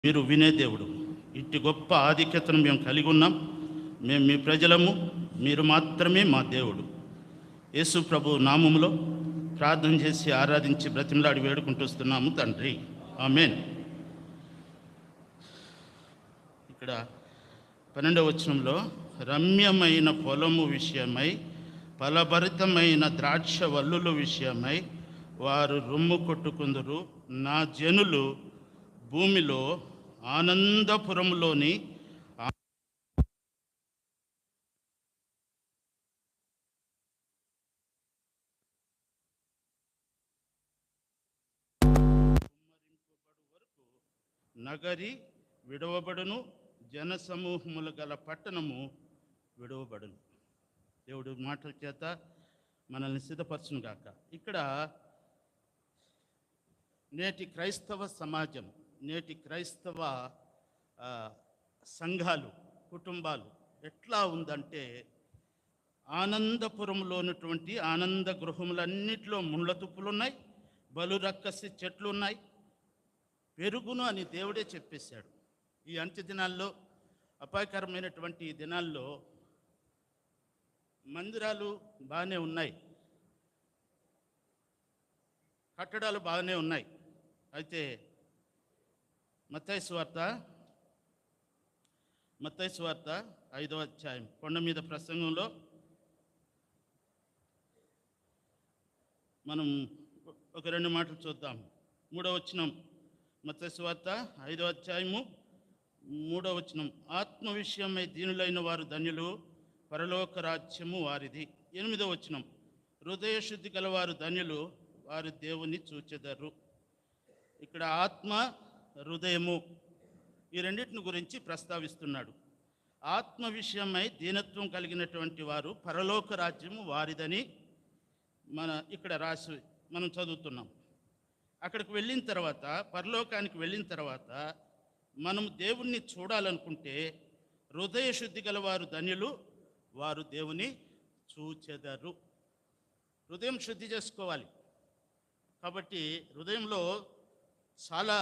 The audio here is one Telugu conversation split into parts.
మీరు వినే దేవుడు. ఇట్టి గొప్ప ఆధిక్యతను మేము కలిగి ఉన్నాం. మేము మీ ప్రజలము, మీరు మాత్రమే మా దేవుడు. యేసు ప్రభు నామములో ప్రార్థన చేసి ఆరాధించి బ్రతిమలాడి వేడుకుంటూస్తున్నాము తండ్రి, ఆమేన్. ఇక్కడ 12వ వచనంలో రమ్యమైన పొలము విషయమై, ఫలభరితమైన ద్రాక్ష వల్లుల విషయమై వారు రొమ్ము కొట్టుకుందరు. నా జనులు భూమిలో ఆనందపురములోని నగరి విడవబడును, జనసమూహములు గల పట్టణము విడవబడును. దేవుడు మాటల చేత మనల్ని సిద్ధపరచును గాక. ఇక్కడ నేటి క్రైస్తవ సమాజం, నేటి క్రైస్తవ సంఘాలు, కుటుంబాలు ఎట్లా ఉందంటే, ఆనందపురంలో ఉన్నటువంటి ఆనంద గృహములన్నిటిలో ముళ్ళ తుప్పులున్నాయి, బలు రక్కసి చెట్లు ఉన్నాయి, పెరుగును అని దేవుడే చెప్పేశాడు. ఈ అంత్య దినాల్లో, అపాయకరమైనటువంటి ఈ దినాల్లో మందిరాలు బాగానే ఉన్నాయి, కట్టడాలు బాగానే ఉన్నాయి. అయితే మత్తయి సువార్త 5వ అధ్యాయం కొండ మీద ప్రసంగంలో మనం ఒక 2 మాటలు చూద్దాం. 3వ వచనం, మత్తయి సువార్త 5వ అధ్యాయము 3వ వచనం. ఆత్మ విషయమై దీనులైన వారు ధన్యులు, పరలోక రాజ్యము వారిది. 8వ వచనం, హృదయ శుద్ధి గలవారు ధన్యులు, వారు దేవుని చూచెదరు. ఇక్కడ ఆత్మ, హృదయము, ఈ రెండింటిని గురించి ప్రస్తావిస్తున్నాడు. ఆత్మ విషయమై దీనత్వం కలిగినటువంటి వారు పరలోక రాజ్యము వారిదని ఇక్కడ రాసి మనం చదువుతున్నాం. అక్కడికి వెళ్ళిన తర్వాత, పరలోకానికి వెళ్ళిన తర్వాత మనం దేవుణ్ణి చూడాలనుకుంటే హృదయ శుద్ధి గలవారు ధన్యులు, వారు దేవుని చూచెదరు. హృదయం శుద్ధి చేసుకోవాలి. కాబట్టి హృదయంలో చాలా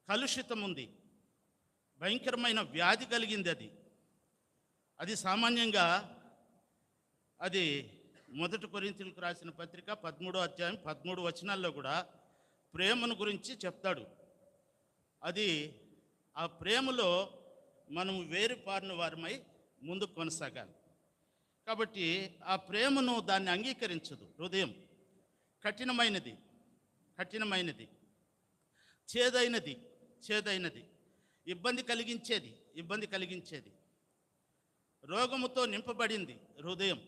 కలుషితం ఉంది, భయంకరమైన వ్యాధి కలిగింది. అది సామాన్యంగా అది 1 కొరింథీయులకు రాసిన పత్రిక 13వ అధ్యాయం 13 వచనాల్లో కూడా ప్రేమను గురించి చెప్తాడు. అది ఆ ప్రేమలో మనం వేరుపారిన వారమై ముందుకు కొనసాగాలి. కాబట్టి ఆ ప్రేమను దాన్ని అంగీకరించదు. హృదయం కఠినమైనది, చేదైనది, ఇబ్బంది కలిగించేది, రోగముతో నింపబడింది హృదయం.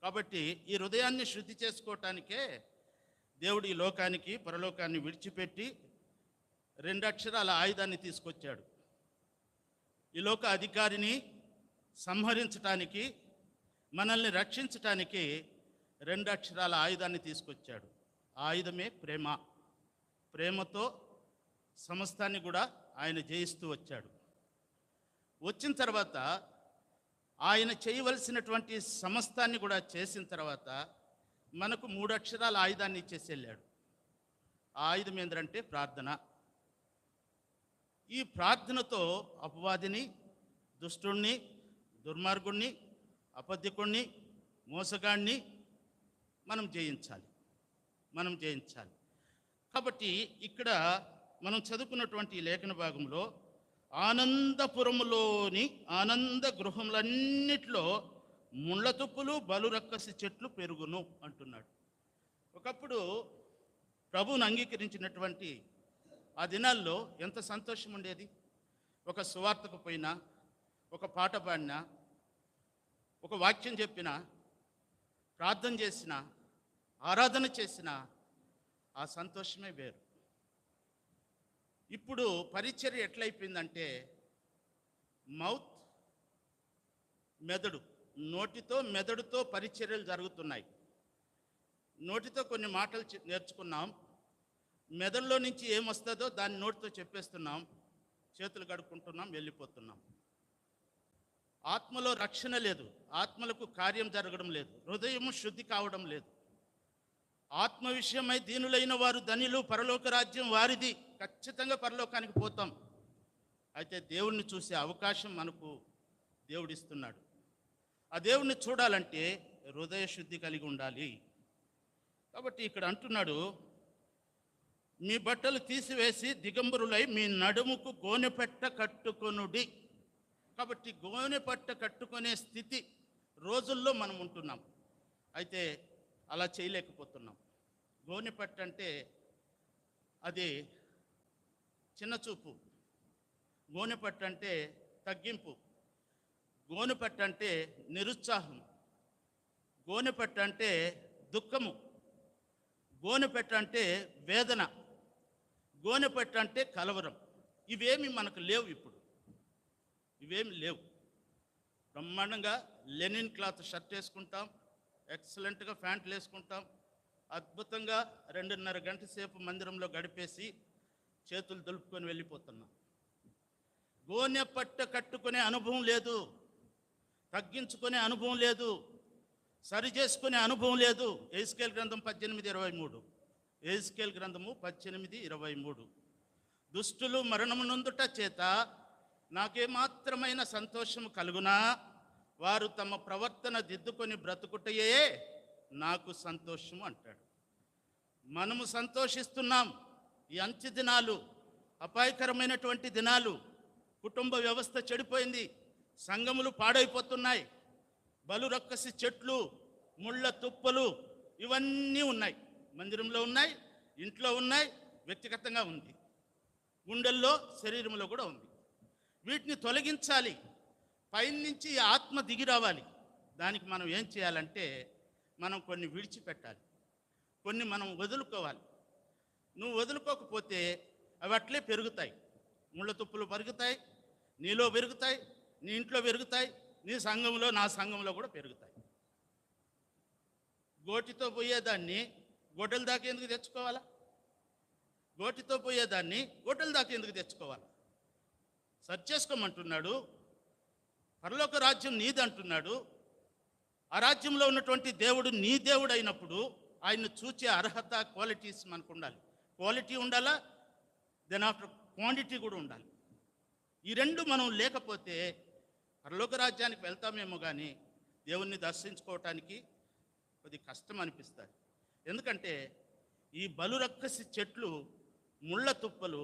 కాబట్టి ఈ హృదయాన్ని శుద్ధి చేసుకోవటానికే దేవుడు ఈ లోకానికి, పరలోకాన్ని విడిచిపెట్టి 2 అక్షరాల ఆయుధాన్ని తీసుకొచ్చాడు. ఈ లోక అధికారిని సంహరించటానికి, మనల్ని రక్షించటానికి 2 అక్షరాల ఆయుధాన్ని తీసుకొచ్చాడు. ఆ ఆయుధమే ప్రేమ. ప్రేమతో సమస్తాన్ని కూడా ఆయన జయిస్తూ వచ్చాడు. వచ్చిన తర్వాత ఆయన చేయవలసినటువంటి సమస్తాన్ని కూడా చేసిన తర్వాత మనకు 3 అక్షరాల ఆయుధాన్ని ఇచ్చేసి వెళ్ళాడు. ఆ ఆయుధం ఏంటంటే ప్రార్థన. ఈ ప్రార్థనతో అపవాదిని, దుష్టుణ్ణి, దుర్మార్గుణ్ణి, అబద్ధికుణ్ణి, మోసగాణ్ణి మనం జయించాలి. కాబట్టి ఇక్కడ మనం చదువుకున్నటువంటి ఈ లేఖన భాగంలో ఆనందపురములోని ఆనంద గృహములన్నిటిలో ముళ్ళ తుప్పులు, బలు రక్కసి చెట్లు పెరుగును అంటున్నాడు. ఒకప్పుడు ప్రభువును అంగీకరించినటువంటి ఆ దినాల్లో ఎంత సంతోషం ఉండేది. ఒక సువార్తకు పోయినా, ఒక పాట పాడినా, ఒక వాక్యం చెప్పినా, ప్రార్థన చేసినా, ఆరాధన చేసినా ఆ సంతోషమే వేరు. ఇప్పుడు పరిచర్య ఎట్లయిపోయిందంటే, నోటితో మెదడుతో పరిచర్యలు జరుగుతున్నాయి. నోటితో కొన్ని మాటలు నేర్చుకున్నాం, మెదడులో నుంచి ఏమొస్తుందో దాన్ని నోటితో చెప్పేస్తున్నాం, చేతులు కడుక్కుంటున్నాం, వెళ్ళిపోతున్నాం. ఆత్మలో రక్షణ లేదు, ఆత్మలకు కార్యం జరగడం లేదు, హృదయము శుద్ధి కావడం లేదు. ఆత్మ విషయమై దీనులైన వారు ధనిలు, పరలోక రాజ్యం వారిది. ఖచ్చితంగా పరలోకానికి పోతాం. అయితే దేవుణ్ణి చూసే అవకాశం మనకు దేవుడిస్తున్నాడు. ఆ దేవుణ్ణి చూడాలంటే హృదయ శుద్ధి కలిగి ఉండాలి. కాబట్టి ఇక్కడ అంటున్నాడు, మీ బట్టలు తీసివేసి దిగంబరులై మీ నడుముకు గోనెపట్ట కట్టుకొనుడి. కాబట్టి గోనెపట్ట కట్టుకునే స్థితి రోజుల్లో మనం ఉంటున్నాం. అయితే అలా చేయలేకపోతున్నాం. గోనెపట్ట అంటే అది చిన్నచూపు, గోనెపట్ట అంటే తగ్గింపు, గోనెపట్ట అంటే నిరుత్సాహం, గోనెపట్ట అంటే దుఃఖము, గోనెపట్ట అంటే వేదన, గోనెపట్ట అంటే కలవరం. ఇవేమి మనకు లేవు. ఇప్పుడు ఇవేమి లేవు. బ్రహ్మాండంగా లెనిన్ క్లాత్ షర్ట్ వేసుకుంటాం, ఎక్సలెంట్గా ప్యాంట్లు వేసుకుంటాం, అద్భుతంగా 2.5 గంట సేపు మందిరంలో గడిపేసి చేతులు దులుపుకొని వెళ్ళిపోతున్నాం. గోనెపట్ట కట్టుకునే అనుభవం లేదు, తగ్గించుకునే అనుభవం లేదు, సరి చేసుకునే అనుభవం లేదు. ఎహెజ్కేలు గ్రంథం 18:23, ఎహెజ్కేలు గ్రంథము 18:23. దుష్టులు మరణము నొందుట చేత నాకేమాత్రమైన సంతోషము కలుగునా, వారు తమ ప్రవర్తన దిద్దుకొని బ్రతుకుటయే నాకు సంతోషము అంటాడు. మనము సంతోషిస్తున్నాం. ఈ అంత్య దినాలు అపాయకరమైనటువంటి దినాలు. కుటుంబ వ్యవస్థ చెడిపోయింది, సంఘములు పాడైపోతున్నాయి, బలురక్కసి చెట్లు, ముళ్ళ తుప్పలు ఇవన్నీ ఉన్నాయి. మందిరంలో ఉన్నాయి, ఇంట్లో ఉన్నాయి, వ్యక్తిగతంగా ఉంది, గుండెల్లో, శరీరంలో కూడా ఉంది. వీటిని తొలగించాలి. పైనుంచి ఆత్మ దిగి రావాలి. దానికి మనం ఏం చేయాలంటే మనం కొన్ని విడిచిపెట్టాలి, కొన్ని మనం వదులుకోవాలి. నువ్వు వదులుకోకపోతే అవి అట్లే పెరుగుతాయి. ముళ్ళ తుప్పులు పెరుగుతాయి, నీలో పెరుగుతాయి, నీ ఇంట్లో పెరుగుతాయి, నీ సంఘంలో, నా సంఘంలో కూడా పెరుగుతాయి. గోటితో పోయేదాన్ని గొడ్డల దాకా ఎందుకు తెచ్చుకోవాలా? గోటితో పోయేదాన్ని గొడ్డల దాకా ఎందుకు తెచ్చుకోవాలా? సరి చేసుకోమంటున్నాడు. పరలోక రాజ్యం నీది అంటున్నాడు. ఆ రాజ్యంలో ఉన్నటువంటి దేవుడు నీ దేవుడు అయినప్పుడు ఆయన్ని చూచే అర్హత, క్వాలిటీస్ మనకు ఉండాలి. క్వాలిటీ ఉండాలా, దెన్ ఆఫ్టర్ క్వాంటిటీ కూడా ఉండాలి. ఈ రెండు మనం లేకపోతే పరలోక రాజ్యానికి వెళ్తామేమో కానీ దేవుణ్ణి దర్శించుకోవటానికి కొద్ది కష్టం అనిపిస్తుంది. ఎందుకంటే ఈ బలురక్కసి చెట్లు, ముళ్ళ తుప్పలు,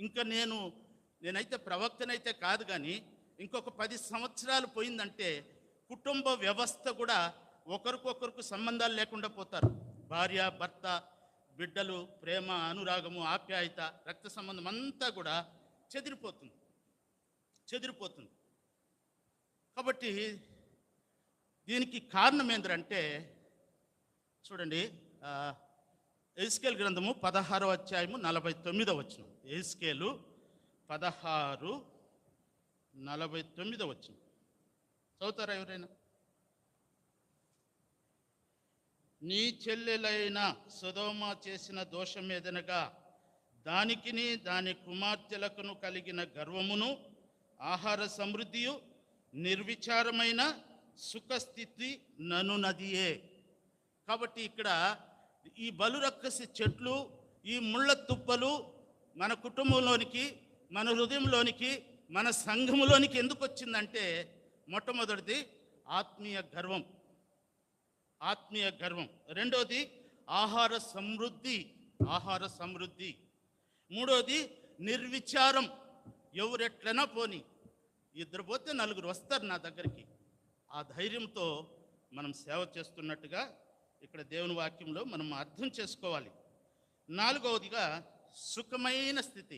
ఇంకా నేనైతే ప్రవక్తనైతే కాదు కానీ ఇంకొక 10 సంవత్సరాలు పోయిందంటే కుటుంబ వ్యవస్థ కూడా ఒకరికొకరికి సంబంధాలు లేకుండా పోతారు. భార్య, భర్త, బిడ్డలు, ప్రేమ, అనురాగము, ఆప్యాయత, రక్త సంబంధం అంతా కూడా చెదిరిపోతుంది. కాబట్టి దీనికి కారణం ఏంటంటే చూడండి, ఎహెజ్కేలు గ్రంథము 16వ అధ్యాయము 49వ వచనం. ఎహెజ్కేలు 16:49 వచనం చదువుతారా ఎవరైనా? నీ చెల్లెలైన సొదొమ చేసిన దోషమేదనగా దానికిని దాని కుమార్తెలకును కలిగిన గర్వమును, ఆహార సమృద్ధియు, నిర్విచారమైన సుఖస్థితి ననునదియే. కాబట్టి ఇక్కడ ఈ బలురక్కసి చెట్లు, ఈ ముళ్ళ తుప్పలు మన కుటుంబంలోనికి, మన హృదయంలోనికి, మన సంఘములోనికి ఎందుకు వచ్చిందంటే మొట్టమొదటిది ఆత్మీయ గర్వం, రెండోది ఆహార సమృద్ధి, మూడోది నిర్విచారం. ఎవరెట్లనా పోని, ఇద్దరు పోతే 4 వస్తారు నా దగ్గరికి. ఆ ధైర్యంతో మనం సేవ చేస్తున్నట్టుగా ఇక్కడ దేవుని వాక్యంలో మనం అర్థం చేసుకోవాలి. 4వదిగా సుఖమైన స్థితి.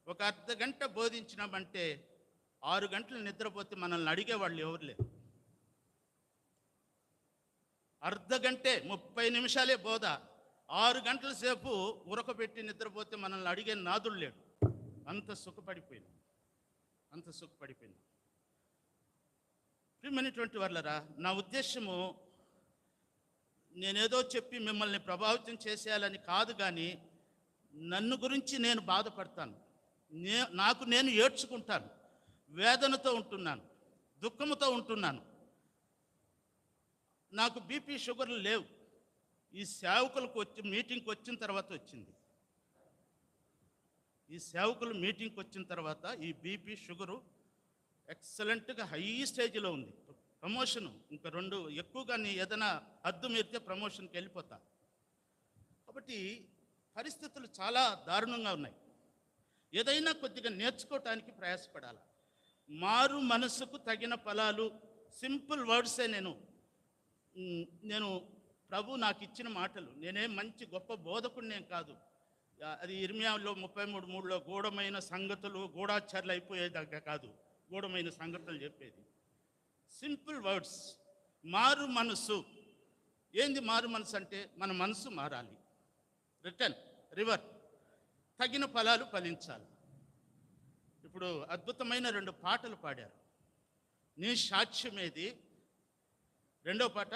ఒక అర్ధగంట బోధించినామంటే 6 గంటలు నిద్రపోతే మనల్ని అడిగేవాళ్ళు ఎవరు లేరు. అర్ధగంటే 30 నిమిషాలే బోధ, 6 గంటల సేపు ఉరకబెట్టి నిద్రపోతే మనల్ని అడిగే నాదుడు లేడు. అంత సుఖపడిపోయింది. ప్రియమైనటువంటి వాళ్ళరా, నా ఉద్దేశము నేనేదో చెప్పి మిమ్మల్ని ప్రభావితం చేసేయాలని కాదు, కానీ నన్ను గురించి నేను బాధపడతాను, నాకు నేను ఏడ్చుకుంటాను, వేదనతో ఉంటున్నాను, దుఃఖముతో ఉంటున్నాను. నాకు బీపీ, షుగర్లు లేవు, ఈ సేవకులకు వచ్చి మీటింగ్కి వచ్చిన తర్వాత వచ్చింది. ఈ సేవకులు మీటింగ్కి వచ్చిన తర్వాత ఈ బీపీ షుగరు ఎక్సలెంట్గా హై స్టేజ్లో ఉంది. ప్రమోషను ఇంకా 2 ఎక్కువగా నీ ఏదైనా హద్దు మీరితే ప్రమోషన్కి వెళ్ళిపోతా. కాబట్టి పరిస్థితులు చాలా దారుణంగా ఉన్నాయి. ఏదైనా కొద్దిగా నేర్చుకోవటానికి ప్రయాసపడాలి. మారు మనసుకు తగిన ఫలాలు, సింపుల్ వర్డ్సే. నేను ప్రభు నాకు ఇచ్చిన మాటలు. నేనేం మంచి గొప్ప బోధకుడినేం కాదు. అది ఇర్మియాలో 33:3లో గూఢమైన సంగతులు గూఢాచార్యులు అయిపోయేదాకా కాదు, గూఢమైన సంగతులు చెప్పేది. Simple words. మారు మనసు. ఏంది మారు మనసు అంటే? మన మనసు మారాలి. రివర్ తగిన ఫలాలు ఫలించాలి. ఇప్పుడు అద్భుతమైన 2 పాటలు పాడారు. నీ సాక్ష్యమేది, రెండో పాట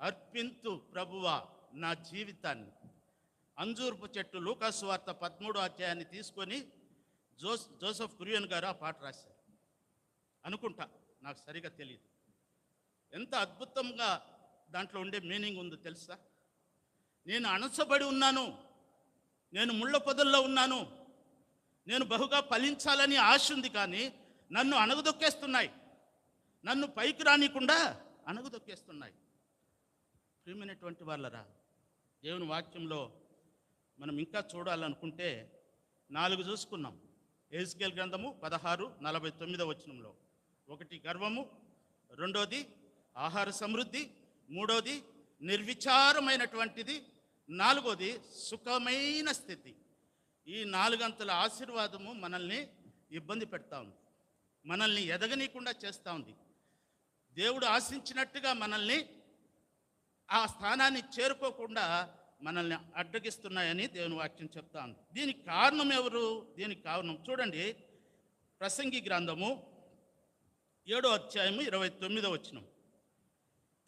అర్పింతు ప్రభువా నా జీవితాన్ని. అంజూర్పు చెట్టు లూకాసు వార్త 13వ అధ్యాయాన్ని తీసుకొని జోసెఫ్ కురియన్ గారు ఆ పాట రాశారు అనుకుంటా, నాకు సరిగా తెలియదు. ఎంత అద్భుతంగా దాంట్లో ఉండే మీనింగ్ ఉందో తెలుసా? నేను అణచబడి ఉన్నాను, నేను ముళ్ళ పొదల్లో ఉన్నాను, నేను బహుగా ఫలించాలని ఆశ ఉంది, కానీ నన్ను అణగదొక్కేస్తున్నాయి, నన్ను పైకి రానికుండా అణగదొక్కేస్తున్నాయి. ప్రియమైనటువంటి వాళ్ళరా, దేవుని వాక్యంలో మనం ఇంకా చూడాలనుకుంటే 4 చూసుకున్నాం. ఎహెజ్కేలు గ్రంథము 16:49 వచనంలో 1 గర్వము, 2ది ఆహార సమృద్ధి, 3ది నిర్విచారమైనటువంటిది, 4ది సుఖమైన స్థితి. ఈ 4 అంతల ఆశీర్వాదము మనల్ని ఇబ్బంది పెడతా ఉంది, మనల్ని ఎదగనీయకుండా చేస్తూ ఉంది. దేవుడు ఆశించినట్టుగా మనల్ని ఆ స్థానాన్ని చేరుకోకుండా మనల్ని అడ్డగిస్తున్నాయని దేవుని వాక్యం చెప్తా ఉంది. దీనికి కారణం ఎవరు? దీనికి కారణం చూడండి, ప్రసంగి గ్రంథము 7వ అధ్యాయము 29వ వచనం.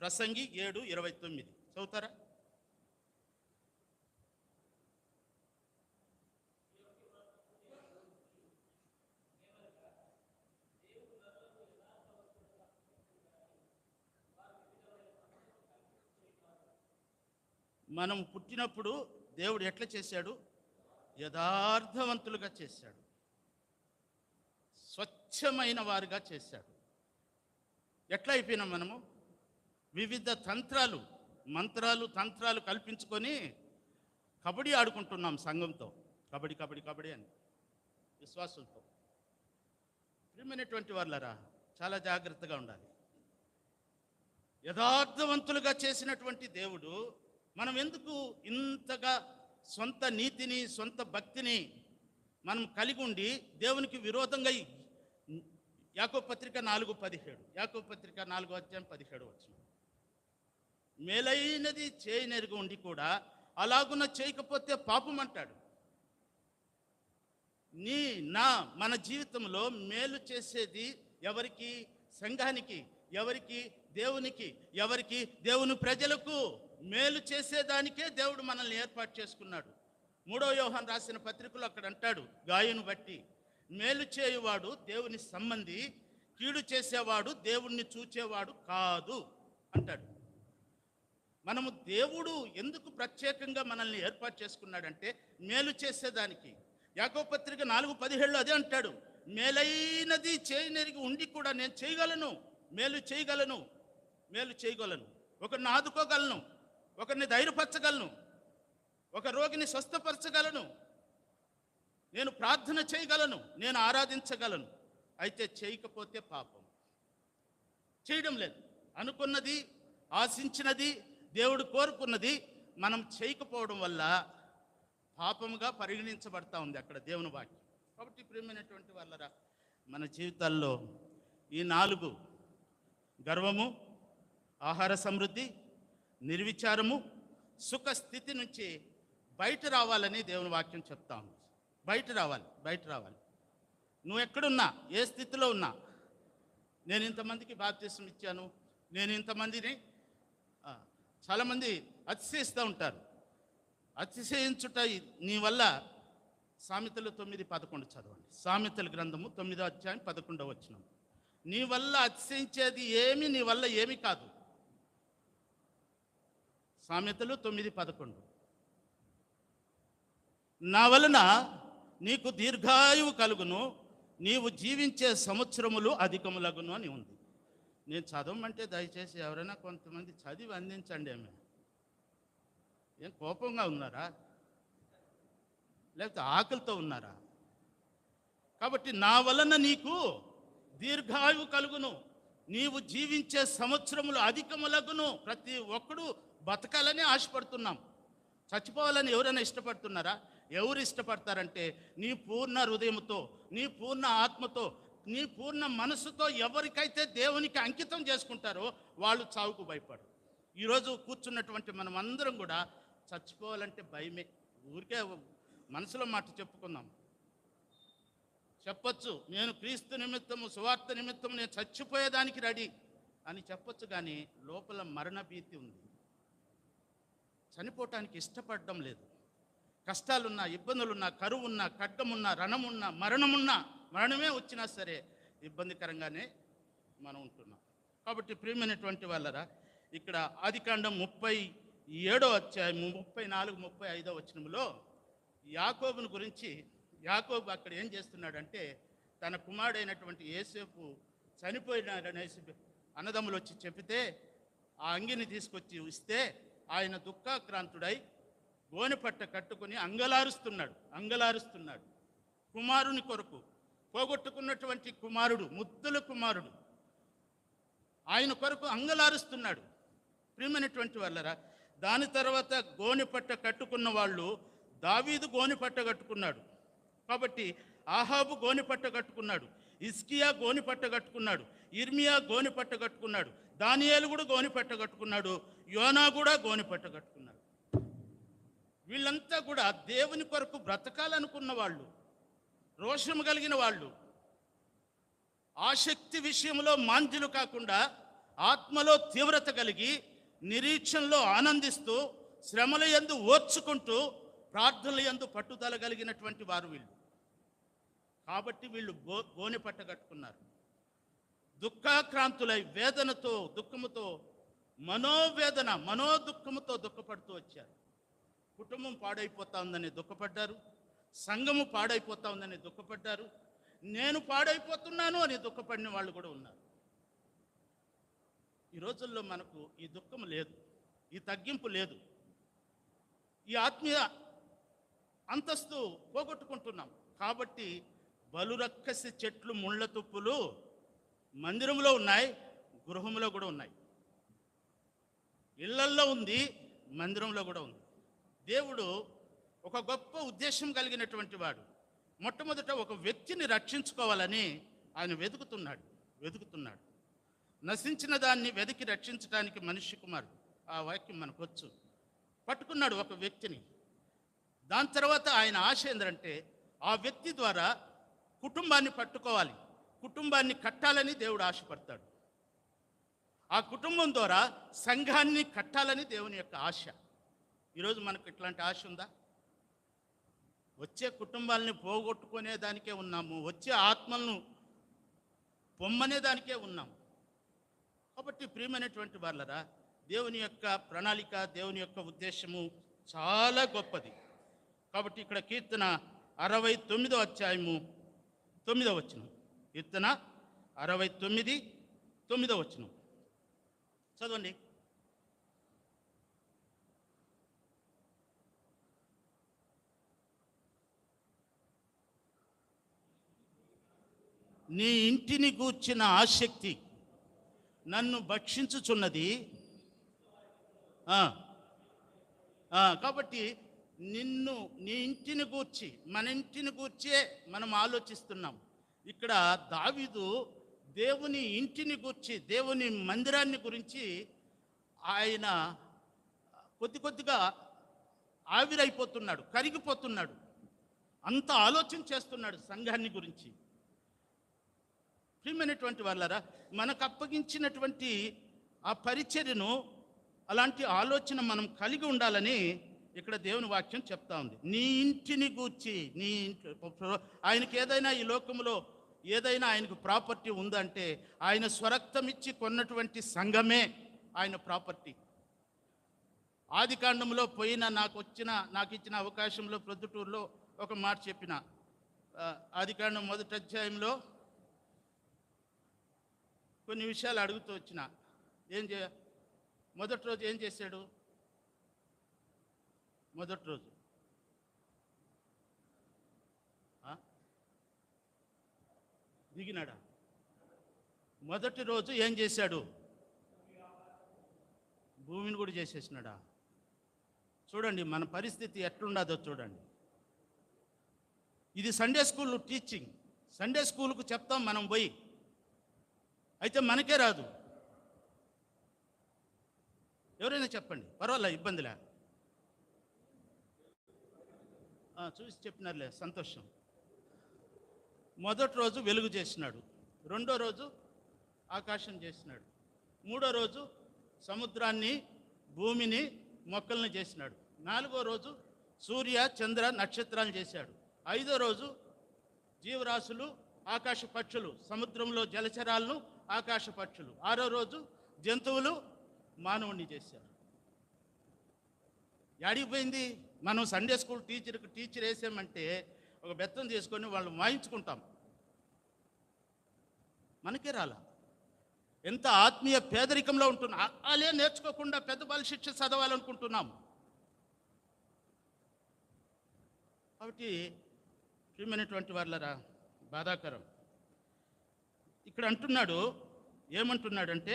ప్రసంగి 7:29 చదువుతారా? మనం పుట్టినప్పుడు దేవుడు ఎట్లా చేశాడు? యథార్థవంతులుగా చేశాడు, స్వచ్ఛమైన వారుగా చేశాడు. ఎట్లా అయిపోయినాం మనము? వివిధ మంత్రాలు తంత్రాలు కల్పించుకొని కబడ్డీ ఆడుకుంటున్నాం సంఘంతో. కబడ్డీ కబడ్డీ కబడ్డీ అని విశ్వాసులతో. ప్రియమైనటువంటి వాళ్ళరా, చాలా జాగ్రత్తగా ఉండాలి. యథార్థవంతులుగా చేసినటువంటి దేవుడు మనం ఎందుకు ఇంతగా సొంత నీతిని, సొంత భక్తిని మనం కలిగి ఉండి దేవునికి విరోధంగా? యాకోబు పత్రిక 4:17, యాకోబు పత్రిక 4వ అధ్యాయం 17 వచనం. మేలైనది చేయనెరుగు ఉండి కూడా అలాగున చేయకపోతే పాపం అంటాడు. మన జీవితంలో మేలు చేసేది ఎవరికి? సంఘానికి. ఎవరికి? దేవునికి. ఎవరికి? దేవుని ప్రజలకు. మేలు చేసేదానికే దేవుడు మనల్ని ఏర్పాటు చేసుకున్నాడు. 3వ యోహాను రాసిన పత్రికలో అక్కడ అంటాడు, గాయను బట్టి మేలు చేయువాడు దేవుని సంబంధి, కీడు చేసేవాడు దేవుణ్ణి చూచేవాడు కాదు అంటాడు. మనము దేవుడు ఎందుకు ప్రత్యేకంగా మనల్ని ఏర్పాటు చేసుకున్నాడంటే మేలు చేసేదానికి. యాకోబు పత్రిక 4:17 అదే అంటాడు, మేలైనది చేయనెరిగి ఉండి కూడా నేను చేయగలను, మేలు చేయగలను, ఒకరిని ఆదుకోగలను, ఒకరిని ధైర్యపరచగలను, ఒక రోగిని స్వస్థపరచగలను, నేను ప్రార్థన చేయగలను, నేను ఆరాధించగలను. అయితే చేయకపోతే పాపం. చేయడం లేదు. అనుకున్నది, ఆశించినది, దేవుడు కోరుకున్నది మనం చేయకపోవడం వల్ల పాపముగా పరిగణించబడతా ఉంది అక్కడ దేవుని వాక్యం. కాబట్టి ప్రియమైనటువంటి వాళ్ళరా, మన జీవితాల్లో ఈ 4 గర్వము, ఆహార సమృద్ధి, నిర్విచారము, సుఖ స్థితి నుంచి బయట రావాలని దేవుని వాక్యం చెప్తా ఉంది. బయట రావాలి. నువ్వు ఎక్కడున్నా, ఏ స్థితిలో ఉన్నా, నేను ఇంతమందికి బాప్తిసం ఇచ్చాను, నేను ఇంతమందిని, చాలామంది అతిశయిస్తూ ఉంటారు. అతిశయించుట నీ వల్ల సామెతలు 9:11 చదవండి. సామెతల గ్రంథము 9వ అధ్యాయం 11వ వచనం. నీ వల్ల అతిశయించేది ఏమి, నీ వల్ల ఏమి కాదు. సామెతలు 9:11. నా వలన నీకు దీర్ఘాయువు కలుగును, నీవు జీవించే సంవత్సరములు అధికములగును అని ఉంది. నేను చదవమంటే దయచేసి ఎవరైనా కొంతమంది చదివి అందించండి. ఏం కోపంగా ఉన్నారా, లేకపోతే ఆకలితో ఉన్నారా? కాబట్టి నా వలన నీకు దీర్ఘాయువు కలుగును, నీవు జీవించే సంవత్సరములు అధికములగును. ప్రతి ఒక్కడు బతకాలని ఆశపడుతున్నాం. చచ్చిపోవాలని ఎవరైనా ఇష్టపడుతున్నారా? ఎవరు ఇష్టపడతారంటే నీ పూర్ణ హృదయంతో, నీ పూర్ణ ఆత్మతో, నీ పూర్ణ మనసుతో ఎవరికైతే దేవునికి అంకితం చేసుకుంటారో వాళ్ళు చావుకు భయపడరు. ఈరోజు కూర్చున్నటువంటి మనం అందరం కూడా చచ్చిపోవాలంటే భయమే. ఊరికే మనసులో మాట చెప్పుకుందాం, చెప్పొచ్చు, నేను క్రీస్తు నిమిత్తము, సువార్త నిమిత్తము నేను చచ్చిపోయేదానికి రెడీ అని చెప్పొచ్చు. కానీ లోపల మరణ భీతి ఉంది. చనిపోవటానికి ఇష్టపడడం లేదు. కష్టాలున్నా, ఇబ్బందులున్నా, కరువున్నా, ఖడ్గమున్నా, రణమున్నా, మరణమే వచ్చినా సరే ఇబ్బందికరంగానే మనం ఉంటున్నాం. కాబట్టి ప్రియమైనటువంటి వాళ్ళరా, ఇక్కడ ఆదికాండం 37వ అధ్యాయము 34, 35 వచనములో యాకోబుని గురించి, యాకోబు అక్కడ ఏం చేస్తున్నాడంటే తన కుమారుడైనటువంటి యోసేపు చనిపోయినాడనేసి అన్నదమ్ములు వచ్చి చెబితే ఆ అంగిని తీసుకొచ్చి ఇస్తే ఆయన దుఃఖాక్రాంతుడై గోనెపట్ట కట్టుకుని అంగలారుస్తున్నాడు. కుమారుని కొరకు, పోగొట్టుకున్నటువంటి కుమారుడు, ముద్దుల కుమారుడు, ఆయన కొరకు అంగలారుస్తున్నాడు. ప్రియమైనటువంటి వాళ్ళరా, దాని తర్వాత గోనెపట్ట కట్టుకున్న వాళ్ళు, దావీదు గోనెపట్ట కట్టుకున్నాడు. కాబట్టి ఆహాబు గోనెపట్ట కట్టుకున్నాడు, హిజ్కియా గోనెపట్ట కట్టుకున్నాడు, ఇర్మియా గోనెపట్ట కట్టుకున్నాడు, దానియేలు కూడా గోనెపట్ట కట్టుకున్నాడు, యోనా కూడా గోనెపట్ట కట్టుకున్నాడు. వీళ్ళంతా కూడా దేవుని కొరకు బ్రతకాలనుకున్న వాళ్ళు, రోషము కలిగిన వాళ్ళు, ఆసక్తి విషయంలో మాంద్యులు కాకుండా ఆత్మలో తీవ్రత కలిగి నిరీక్షణలో ఆనందిస్తూ శ్రమల యందు ఓర్చుకుంటూ ప్రార్థనల యందు పట్టుదల కలిగినటువంటి వారు వీళ్ళు. కాబట్టి వీళ్ళు గోనెపట్ట కట్టుకున్నారు. దుఃఖాక్రాంతులై వేదనతో, దుఃఖముతో, మనోదుఃఖముతో దుఃఖపడుతూ వచ్చారు. కుటుంబం పాడైపోతా ఉందని దుఃఖపడ్డారు, సంఘము పాడైపోతా ఉందని దుఃఖపడ్డారు, నేను పాడైపోతున్నాను అని దుఃఖపడిన వాళ్ళు కూడా ఉన్నారు. ఈ రోజుల్లో మనకు ఈ దుఃఖం లేదు, ఈ తగ్గింపు లేదు, ఈ ఆత్మీయ అంతస్తు పోగొట్టుకుంటున్నాం. కాబట్టి బలురక్కసి చెట్లు, ముళ్ళ తుప్పులు మందిరంలో ఉన్నాయి, గృహంలో కూడా ఉన్నాయి, ఇళ్లల్లో ఉంది, మందిరంలో కూడా ఉంది. దేవుడు ఒక గొప్ప ఉద్దేశం కలిగినటువంటి వాడు. మొట్టమొదట ఒక వ్యక్తిని రక్షించుకోవాలని ఆయన వెతుకుతున్నాడు. నశించిన దాన్ని వెతికి రక్షించడానికి మనిషి కుమారుడు, ఆ వాక్యం మనకు వచ్చు, పట్టుకున్నాడు ఒక వ్యక్తిని. దాని తర్వాత ఆయన ఆశ ఏంటంటే ఆ వ్యక్తి ద్వారా కుటుంబాన్ని పట్టుకోవాలి, కుటుంబాన్ని కట్టాలని దేవుడు ఆశపడతాడు. ఆ కుటుంబం ద్వారా సంఘాన్ని కట్టాలని దేవుని యొక్క ఆశ. ఈరోజు మనకు ఇట్లాంటి ఆశ ఉందా? వచ్చే కుటుంబాలని పోగొట్టుకునే దానికే ఉన్నాము, వచ్చే ఆత్మలను పొమ్మనే దానికే ఉన్నాము. కాబట్టి ప్రియమైనటువంటి వాళ్ళరా, దేవుని యొక్క ప్రణాళిక, దేవుని యొక్క ఉద్దేశము చాలా గొప్పది. కాబట్టి ఇక్కడ కీర్తన 69వ అధ్యాయము 9వ వచనం, కీర్తన 69, 9వ వచనం చదవండి. నీ ఇంటిని గూర్చిన ఆసక్తి నన్ను భక్షించుచున్నది. కాబట్టి నీ ఇంటిని గూర్చి, మన ఇంటిని గూర్చే మనం ఆలోచిస్తున్నాం. ఇక్కడ దావీదు దేవుని ఇంటిని గూర్చి, దేవుని మందిరాన్ని గురించి ఆయన కొద్దిగా ఆవిరైపోతున్నాడు, కరిగిపోతున్నాడు, అంత ఆలోచన చేస్తున్నాడు సంఘాన్ని గురించి. ప్రియమైనటువంటి వాళ్ళరా, మనకు అప్పగించినటువంటి ఆ పరిచర్యను, అలాంటి ఆలోచన మనం కలిగి ఉండాలని ఇక్కడ దేవుని వాక్యం చెప్తా ఉంది. నీ ఇంటిని గూర్చి, ఆయనకి ఏదైనా ఈ లోకంలో ఏదైనా ఆయనకు ప్రాపర్టీ ఉందంటే ఆయన స్వరక్తం ఇచ్చి కొన్నటువంటి సంఘమే ఆయన ప్రాపర్టీ. ఆదికాండంలో పోయిన నాకు ఇచ్చిన అవకాశంలో ప్రొద్దుటూరులో ఒక మాట చెప్పిన. ఆదికాండం 1వ అధ్యాయంలో కొన్ని విషయాలు అడుగుతూ వచ్చిన. మొదటి రోజు ఏం చేశాడు? మొదటి రోజు దిగినాడా? మొదటి రోజు ఏం చేశాడు? భూమిని కూడా చేసేసినాడా? చూడండి మన పరిస్థితి ఎట్లుండదో చూడండి. ఇది సండే స్కూల్ టీచింగ్. సండే స్కూల్కు చెప్తాం మనం పోయి, అయితే మనకే రాదు. ఎవరైనా చెప్పండి, పర్వాలే, ఇబ్బందిలే. చూసి చెప్పినారులే, సంతోషం. మొదటి రోజు వెలుగు చేసినాడు, రెండో రోజు ఆకాశం చేసినాడు, మూడో రోజు సముద్రాన్ని, భూమిని, మొక్కల్ని చేసినాడు, నాలుగో రోజు సూర్య చంద్ర నక్షత్రాలు చేశాడు, ఐదో రోజు జీవరాశులు, ఆకాశ పక్షులు, సముద్రంలో జలచరాలను, ఆకాశ పక్షులు, ఆరో రోజు జంతువులు, మానవుణ్ణి చేశారు. యాడిపోయింది? మనం సండే స్కూల్ టీచర్ వేసామంటే ఒక బెత్తం తీసుకొని వాళ్ళు వాయించుకుంటాం, మనకే రాలా. ఎంత ఆత్మీయ పేదరికంలో ఉంటున్నా, అలే నేర్చుకోకుండా పెద్ద బాల శిక్ష చదవాలనుకుంటున్నాం. కాబట్టి ప్రియమైనటువంటి వాళ్ళరా, బాధాకరం. ఇక్కడ అంటున్నాడు, ఏమంటున్నాడంటే,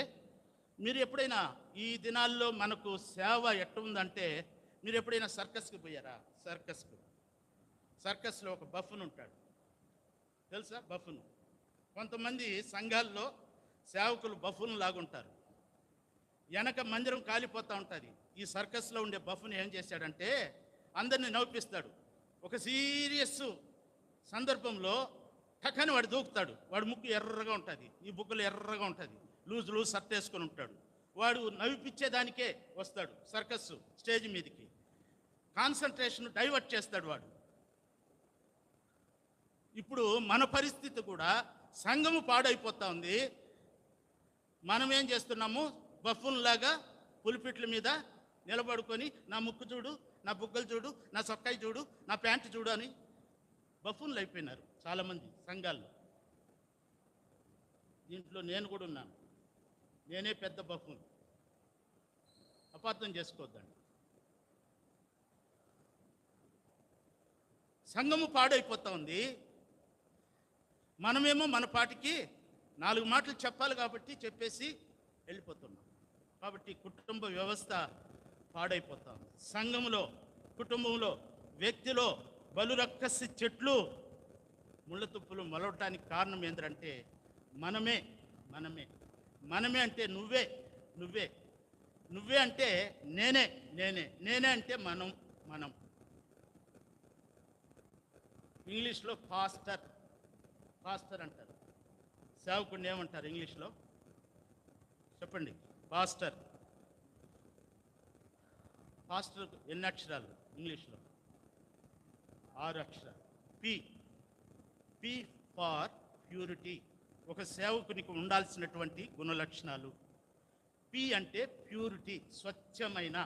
మీరు ఎప్పుడైనా ఈ దినాల్లో మనకు సేవ ఎట్లుందంటే, మీరు ఎప్పుడైనా సర్కస్కి పోయారా? సర్కస్లో ఒక బఫున్ ఉంటాడు, తెలుసా? బఫున్. కొంతమంది సంఘాల్లో సేవకులు బఫున్ లాగుంటారు, వెనక మందిరం కాలిపోతూ ఉంటుంది. ఈ సర్కస్లో ఉండే బఫున్ ఏం చేశాడంటే అందరినీ నవ్విస్తాడు. ఒక సీరియస్ సందర్భంలో టక్కని వాడు దూకుతాడు. వాడు ముక్కు ఎర్రగా ఉంటుంది, ఈ బుగ్గలు ఎర్రగా ఉంటుంది, లూజ్ షర్ట్ వేసుకొని ఉంటాడు. వాడు నవ్విపించేదానికే వస్తాడు సర్కస్ స్టేజ్ మీదకి. కాన్సన్ట్రేషన్ డైవర్ట్ చేస్తాడు వాడు. ఇప్పుడు మన పరిస్థితి కూడా, సంఘము పాడైపోతా ఉంది. మనం ఏం చేస్తున్నాము? బఫూన్ లాగా పులిపిట్ల మీద నిలబడుకొని, నా ముక్కు చూడు, నా బుగ్గలు చూడు, నా సొక్కాయి చూడు, నా ప్యాంటు చూడు అని బఫూన్లు అయిపోయినారు చాలామంది సంఘాల్లో. దీంట్లో నేను కూడా ఉన్నాను, నేనే పెద్ద బఫూన్. అపార్థం చేసుకోవద్దండి. సంఘము పాడైపోతా ఉంది. మనమేమో మన పాటికి 4 మాటలు చెప్పాలి కాబట్టి చెప్పేసి వెళ్ళిపోతున్నాం. కాబట్టి కుటుంబ వ్యవస్థ పాడైపోతా ఉంది. సంఘములో, కుటుంబంలో, వ్యక్తిలో బలురక్కసి చెట్లు, ముళ్ళ తుప్పులు మొలవటానికి కారణం ఏంటంటే మనమే అంటే నువ్వే అంటే నేనే అంటే మనం. ఇంగ్లీష్లో పాస్టర్ అంటారు. సేవకుడిని ఏమంటారు ఇంగ్లీష్లో? చెప్పండి. పాస్టర్ ఎన్ని అక్షరాలు ఇంగ్లీష్లో? 6 అక్షరాలు. P for purity. ఒక సేవకునికి ఉండాల్సినటువంటి గుణలక్షణాలు. పి అంటే ప్యూరిటీ, స్వచ్ఛమైన,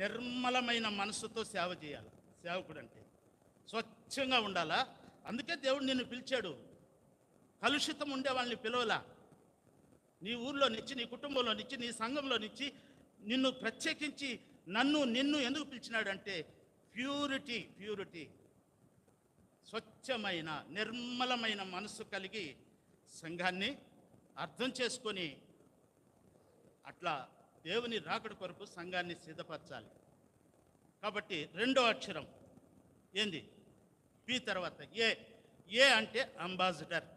నిర్మలమైన మనసుతో సేవ చేయాలి. సేవకుడు అంటే స్వచ్ఛంగా ఉండాలా. అందుకే దేవుడు నిన్ను పిలిచాడు. కలుషితం ఉండే వాళ్ళని పిలవలా. నీ ఊర్లో నిచ్చి, నీ కుటుంబంలో నిచ్చి, నీ సంఘంలో నిచ్చి నిన్ను ప్రత్యేకించి నిన్ను ఎందుకు పిలిచినాడంటే ప్యూరిటీ, స్వచ్ఛమైన, నిర్మలమైన మనసు కలిగి సంఘాన్ని అర్థం చేసుకొని అట్లా దేవుని రాకడ కొరకు సంఘాన్ని సిద్ధపరచాలి. కాబట్టి 2వ అక్షరం ఏంది? పి తర్వాత ఏ అంటే అంబాసిడర్,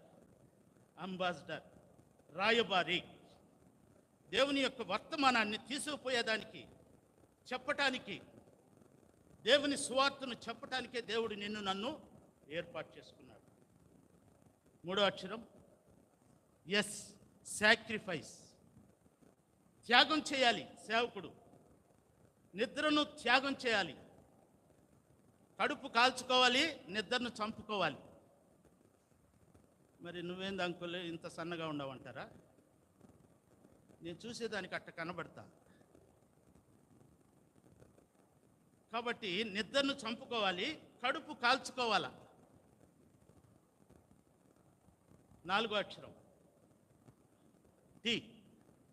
రాయబారి. దేవుని యొక్క వర్తమానాన్ని తీసుకుపోయేదానికి, చెప్పటానికి, దేవుని సువార్తను చెప్పటానికే దేవుడు నన్ను ఏర్పాటు చేసుకున్నాడు. 3వ అక్షరం సాక్రిఫైస్. త్యాగం చేయాలి సేవకుడు. నిద్రను త్యాగం చేయాలి. కడుపు కాల్చుకోవాలి, నిద్రను చంపుకోవాలి. మరి నువ్వేంది అంకుల్ ఇంత సన్నగా ఉండవంటారా? నేను చూసేదానికి అట్ట కనబడతా. కాబట్టి నిద్రను చంపుకోవాలి, కడుపు కాల్చుకోవాలా. 4వ అక్షరం టీ.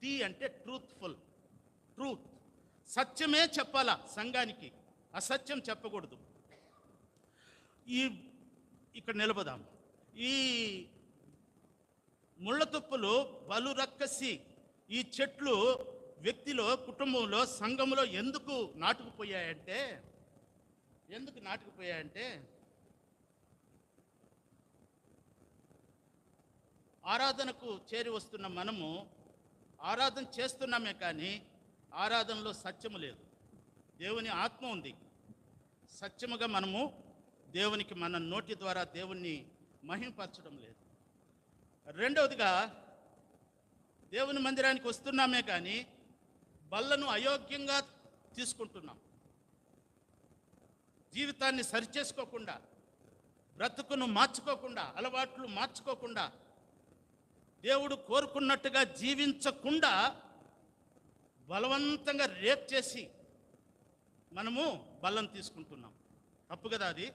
టీ అంటే ట్రూత్ఫుల్, ట్రూత్. సత్యమే చెప్పాలా సంఘానికి, అసత్యం చెప్పకూడదు. ఇక్కడ నిలబదాం. ఈ ముళ్ళ తుప్పులు, బలు రక్కసి ఈ చెట్లు వ్యక్తిలో, కుటుంబంలో, సంఘంలో ఎందుకు నాటుకుపోయాయంటే ఆరాధనకు చేరి వస్తున్న మనము ఆరాధన చేస్తున్నామే కానీ ఆరాధనలో సత్యము లేదు. దేవుని ఆత్మ ఉంది. సత్యముగా మనము దేవునికి మన నోటి ద్వారా దేవుణ్ణి మహింపరచడం లేదు. రెండవదిగా, దేవుని మందిరానికి వస్తున్నామే కానీ బల్లను అయోగ్యంగా తీసుకుంటున్నాం. జీవితాన్ని సరిచేసుకోకుండా, బ్రతుకును మార్చుకోకుండా, అలవాట్లు మార్చుకోకుండా, దేవుడు కోరుకున్నట్టుగా జీవించకుండా బలవంతంగా రేప్ చేసి మనము బల్లం తీసుకుంటున్నాం. తప్పు కదా అది?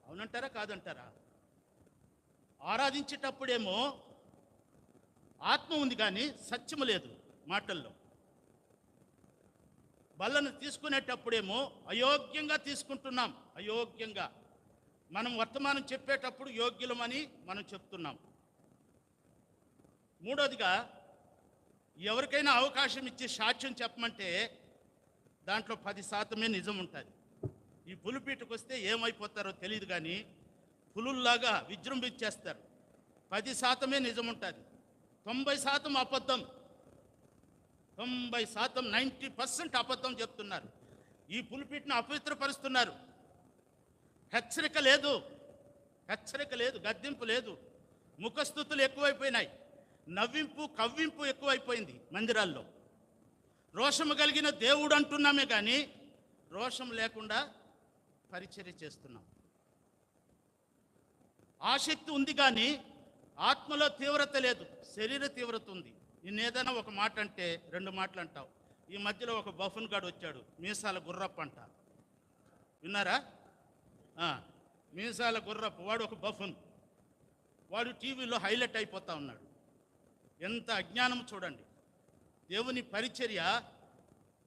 అవునంటారా కాదంటారా? ఆరాధించేటప్పుడేమో ఆత్మ ఉంది కానీ సత్యము లేదు మాటల్లో. బల్లను తీసుకునేటప్పుడేమో అయోగ్యంగా తీసుకుంటున్నాం. అయోగ్యంగా మనం వర్తమానం చెప్పేటప్పుడు యోగ్యులమని మనం చెప్తున్నాం. మూడోదిగా, ఎవరికైనా అవకాశం ఇచ్చి సాక్ష్యం చెప్పమంటే దాంట్లో 10% నిజం ఉంటుంది. ఈ పులిపీటకు వస్తే ఏమైపోతారో తెలియదు కానీ పులుల్లాగా విజృంభించేస్తారు. 10% నిజం ఉంటుంది, 90% అబద్ధం. 90% అబద్ధం చెప్తున్నారు. ఈ పులిపీటను అపవిత్రపరుస్తున్నారు. హెచ్చరిక లేదు, గద్దింపు లేదు. ముఖస్థుతులు ఎక్కువైపోయినాయి. నవ్వింపు, కవ్వింపు ఎక్కువైపోయింది మందిరాల్లో. రోషము కలిగిన దేవుడు అంటున్నామే కానీ రోషం లేకుండా పరిచర్య చేస్తున్నాం. ఆసక్తి ఉంది కానీ ఆత్మలో తీవ్రత లేదు, శరీర తీవ్రత ఉంది. నిన్నేదైనా ఒక మాట అంటే 2 మాటలు అంటావు. ఈ మధ్యలో ఒక బఫన్ గాడు వచ్చాడు, మీసాల గుర్రప్ప అంట. విన్నారా? మీసాల గుర్రప్ప వాడు ఒక బఫన్. వాడు టీవీలో హైలైట్ అయిపోతా ఉన్నాడు. ఎంత అజ్ఞానం చూడండి. దేవుని పరిచర్య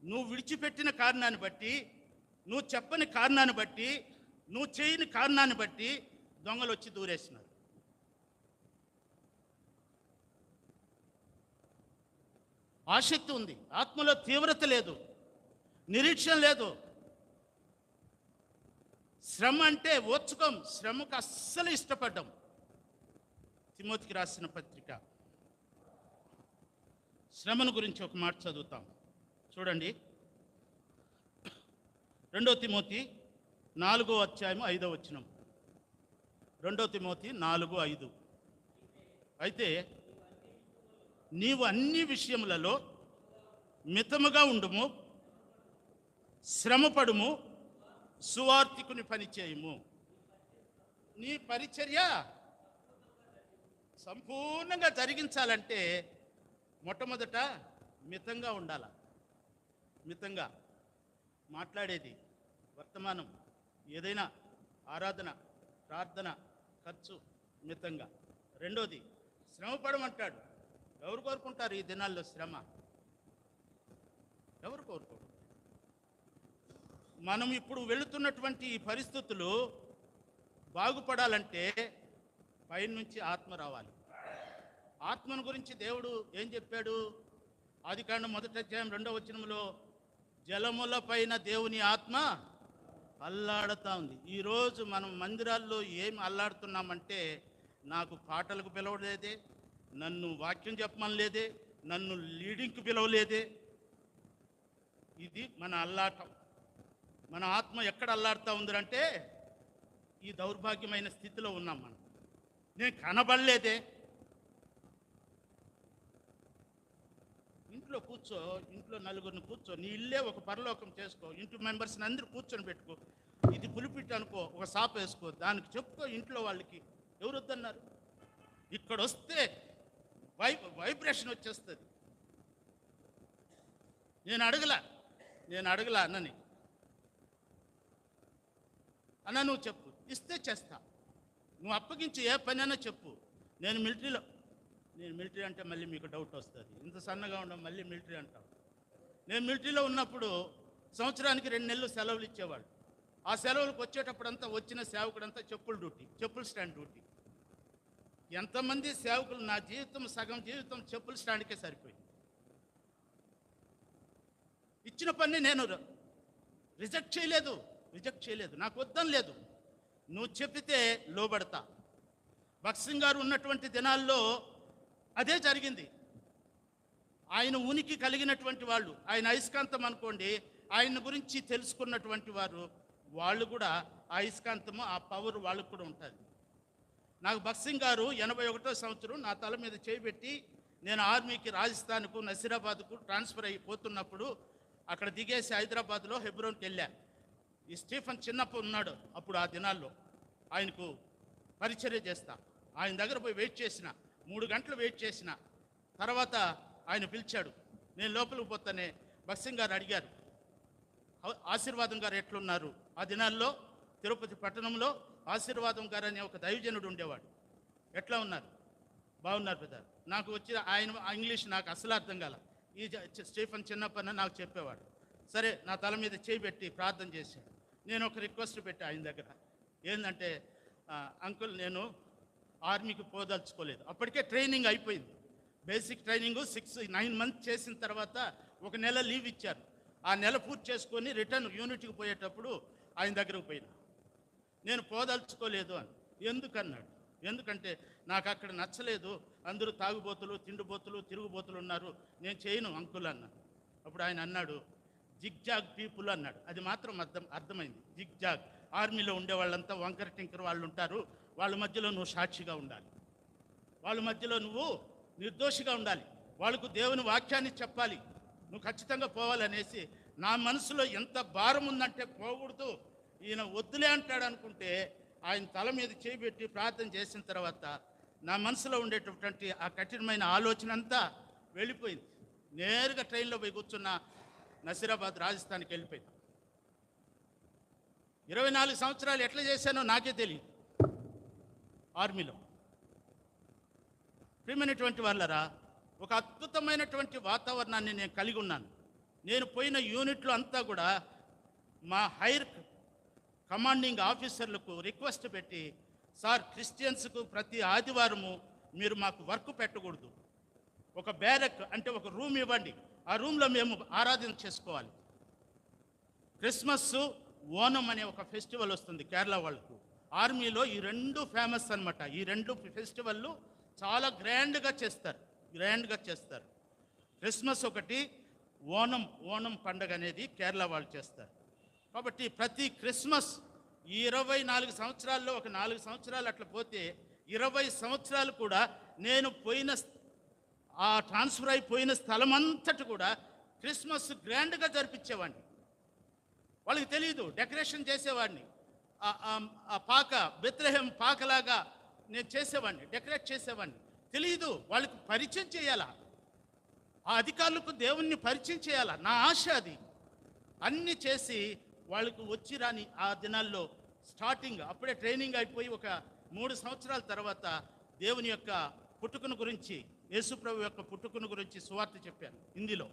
నువ్వు విడిచిపెట్టిన కారణాన్ని బట్టి, నువ్వు చెప్పని కారణాన్ని బట్టి, నువ్వు చేయని కారణాన్ని బట్టి దొంగలు వచ్చి దూరేస్తున్నారు. ఆసక్తి ఉంది, ఆత్మలో తీవ్రత లేదు, నిరీక్షణ లేదు. శ్రమ అంటే ఓర్చుకోం, శ్రమకు అస్సలు ఇష్టపడ్డాం. తిమోతికి రాసిన పత్రిక శ్రమను గురించి ఒక మాట చదువుతాం, చూడండి. 2 తిమోతి 4వ అధ్యాయం 5వ వచనం. 2 తిమోతి 4:5. అయితే నీవు అన్ని విషయములలో మితముగా ఉండుము, శ్రమపడుము, సువార్తికుని పని చేయుము. నీ పరిచర్య సంపూర్ణంగా జరిగించాలంటే మొట్టమొదట మితంగా ఉండాల. మితంగా మాట్లాడేది, వర్తమానం, ఏదైనా ఆరాధన, ప్రార్థన, ఖర్చు మితంగా. రెండోది శ్రమ పడమంటాడు. ఎవరు కోరుకుంటారు ఈ దినాల్లో శ్రమ? ఎవరు కోరుకోరు? మనం ఇప్పుడు వెళుతున్నటువంటి ఈ పరిస్థితులు బాగుపడాలంటే పైనుంచి ఆత్మ రావాలి. ఆత్మను గురించి దేవుడు ఏం చెప్పాడు? ఆదికాండం 1వ అధ్యాయం 2వ వచనంలో జలముల పైన దేవుని ఆత్మ అల్లాడుతూ ఉంది. ఈరోజు మనం మందిరాల్లో ఏం అల్లాడుతున్నామంటే, నాకు పాటలకు పిలవలేదే, నన్ను వాక్యం చెప్పమని లేదే, నన్ను లీడింగ్కి పిలవలేదే. ఇది మన అల్లాటం. మన ఆత్మ ఎక్కడ అల్లాడుతూ ఉందంటే ఈ దౌర్భాగ్యమైన స్థితిలో ఉన్నాం మనం. నేను కనబడలేదే. ఇంట్లో కూర్చో, ఇంట్లో నలుగురిని కూర్చో, నీ ఇల్లే ఒక పరలోకం చేసుకో, ఇంటి మెంబర్స్ని అందరూ కూర్చొని పెట్టుకో. ఇది పులిపిట్టు అనుకో, ఒక సాప వేసుకో, దానికి చెప్పుకో ఇంట్లో వాళ్ళకి. ఎవరు వద్దన్నారు? ఇక్కడ వస్తే వైబ్రేషన్ వచ్చేస్తుంది. నేను అడగలా అన్నని, అన్న నువ్వు చెప్పు, ఇస్తే చేస్తా. నువ్వు అప్పగించి ఏ పనైనా చెప్పు. నేను మిలిటరీ అంటే మళ్ళీ మీకు డౌట్ వస్తుంది, ఇంత సన్నగా ఉండడం మళ్ళీ మిలిటరీ అంటావు. నేను మిలిటరీలో ఉన్నప్పుడు సంవత్సరానికి 2 నెలలు సెలవులు ఇచ్చేవాళ్ళు. ఆ సెలవులకు వచ్చేటప్పుడంతా వచ్చిన సేవకుడంతా చెప్పుల స్టాండ్ డ్యూటీ. ఎంతమంది సేవకులు, నా జీవితం సగం జీవితం చెప్పుల స్టాండ్కే సరిపోయింది. ఇచ్చిన పని నేను రిజెక్ట్ చేయలేదు, నాకు వద్దని లేదు. నువ్వు చెప్పితే లోబడతా. భగత్ సింగ్ గారు ఉన్నటువంటి దినాల్లో అదే జరిగింది. ఆయన ఉనికి కలిగినటువంటి వాళ్ళు, ఆయన అయస్కాంతం అనుకోండి, ఆయన గురించి తెలుసుకున్నటువంటి వాళ్ళు కూడా ఆ అయస్కాంతము, ఆ పవర్ వాళ్ళకు కూడా ఉంటుంది. నాకు భగత్ సింగ్ గారు 81వ సంవత్సరం నా తల మీద చేయబెట్టి, నేను ఆర్మీకి రాజస్థాన్కు నసీరాబాద్కు ట్రాన్స్ఫర్ అయిపోతున్నప్పుడు అక్కడ దిగేసి హైదరాబాద్లో హెబ్రోన్కి వెళ్ళా. ఈ స్టీఫెన్ చిన్నప్ప ఉన్నాడు అప్పుడు. ఆ దినాల్లో ఆయనకు పరిచర్య చేస్తా. ఆయన దగ్గర పోయి వెయిట్ చేసిన, 3 గంటలు వెయిట్ చేసిన తర్వాత ఆయన పిలిచాడు. నేను లోపలికి పోతానే భగత్ సింగ్ గారు అడిగారు, ఆశీర్వాదం గారు ఎట్లున్నారు? ఆ దినాల్లో తిరుపతి పట్టణంలో ఆశీర్వాదం గారు అనే ఒక దైవజనుడు ఉండేవాడు. ఎట్లా ఉన్నారు? బాగున్నారు పెద్ద. నాకు వచ్చి ఆయన ఇంగ్లీష్ నాకు అసలు అర్థం కాల. ఈ స్టీఫెన్ చిన్నప్పన్న నాకు చెప్పేవాడు. సరే, నా తల మీద చేయి ప్రార్థన చేశాడు. నేను ఒక రిక్వెస్ట్ పెట్టి ఆయన దగ్గర, ఏంటంటే అంకుల్ నేను ఆర్మీకి పోదలుచుకోలేదు. అప్పటికే ట్రైనింగ్ అయిపోయింది. బేసిక్ ట్రైనింగ్ 9 మంత్స్ చేసిన తర్వాత 1 నెల లీవ్ ఇచ్చారు. ఆ నెల పూర్తి చేసుకొని రిటర్న్ యూనిట్కి పోయేటప్పుడు ఆయన దగ్గరకు పోయినా, నేను పోదలుచుకోలేదు అని. ఎందుకన్నాడు? ఎందుకంటే నాకు అక్కడ నచ్చలేదు, అందరూ తాగుబోతులు, తిండిబోతులు, తిరుగుబోతులు ఉన్నారు, నేను చేయను అంకుల్ అన్నాను. అప్పుడు ఆయన అన్నాడు, జిగ్జాగ్ పీపుల్ అన్నాడు. అది మాత్రం అర్థమైంది. జిగ్జాగ్, ఆర్మీలో ఉండే వాళ్ళంతా వంకర టింకర్ వాళ్ళు ఉంటారు, వాళ్ళ మధ్యలో నువ్వు సాక్షిగా ఉండాలి, వాళ్ళ మధ్యలో నువ్వు నిర్దోషిగా ఉండాలి, వాళ్ళకు దేవుని వాక్యాన్ని చెప్పాలి, నువ్వు ఖచ్చితంగా పోవాలనేసి. నా మనసులో ఎంత భారం ఉందంటే పోకూడదు, ఈయన వద్దులే అంటాడు అనుకుంటే, ఆయన తల మీద చేయిబెట్టి ప్రార్థన చేసిన తర్వాత నా మనసులో ఉండేటటువంటి ఆ కఠినమైన ఆలోచన అంతా వెళ్ళిపోయింది. నేరుగా ట్రైన్లో పోయి కూర్చున్న నసీరాబాద్ రాజస్థాన్కి వెళ్ళిపోయింది. 24 సంవత్సరాలు ఎట్లా చేశానో నాకే తెలియదు ఆర్మీలో. ప్రియమైనటువంటి వాళ్ళరా, ఒక అద్భుతమైనటువంటి వాతావరణాన్ని నేను కలిగి ఉన్నాను. నేను పోయిన యూనిట్లో అంతా కూడా మా హైర్ కమాండింగ్ ఆఫీసర్లకు రిక్వెస్ట్ పెట్టి, సార్ క్రిస్టియన్స్కు ప్రతి ఆదివారము మీరు మాకు వర్క్ పెట్టకూడదు, ఒక బ్యారక్ అంటే ఒక రూమ్ ఇవ్వండి, ఆ రూమ్లో మేము ఆరాధన చేసుకోవాలి. క్రిస్మస్, ఓనం అనే ఒక ఫెస్టివల్ వస్తుంది కేరళ వాళ్ళకు. ఆర్మీలో ఈ 2 ఫేమస్ అనమాట. ఈ 2 ఫెస్టివల్లు చాలా గ్రాండ్గా చేస్తారు. క్రిస్మస్ ఒకటి, ఓనం పండుగ అనేది కేరళ వాళ్ళు చేస్తారు. కాబట్టి ప్రతి క్రిస్మస్ ఈ 24 సంవత్సరాల్లో ఒక 4 సంవత్సరాలు అట్లా పోతే 20 సంవత్సరాలు కూడా నేను పోయిన ఆ ట్రాన్స్ఫర్ అయిపోయిన స్థలం అంతటి కూడా క్రిస్మస్ గ్రాండ్గా జరిపించేవాడిని. వాళ్ళకి తెలియదు, డెకరేషన్ చేసేవాడిని. బెత్లెహేం పాకలాగా నేను చేసేవాడిని, డెకరేట్ చేసేవాడిని. తెలియదు, వాళ్ళకి పరిచయం చేయాలా, ఆ అధికారులకు దేవుణ్ణి పరిచయం చేయాలా, నా ఆశ అది. అన్నీ చేసి వాళ్ళకు వచ్చి రాని ఆ దినాల్లో స్టార్టింగ్ అప్పుడే ట్రైనింగ్ అయిపోయి ఒక 3 సంవత్సరాల తర్వాత దేవుని యొక్క పుట్టుకను గురించి, యేసుప్రభు యొక్క పుట్టుకను గురించి సువార్త చెప్పాను హిందీలో.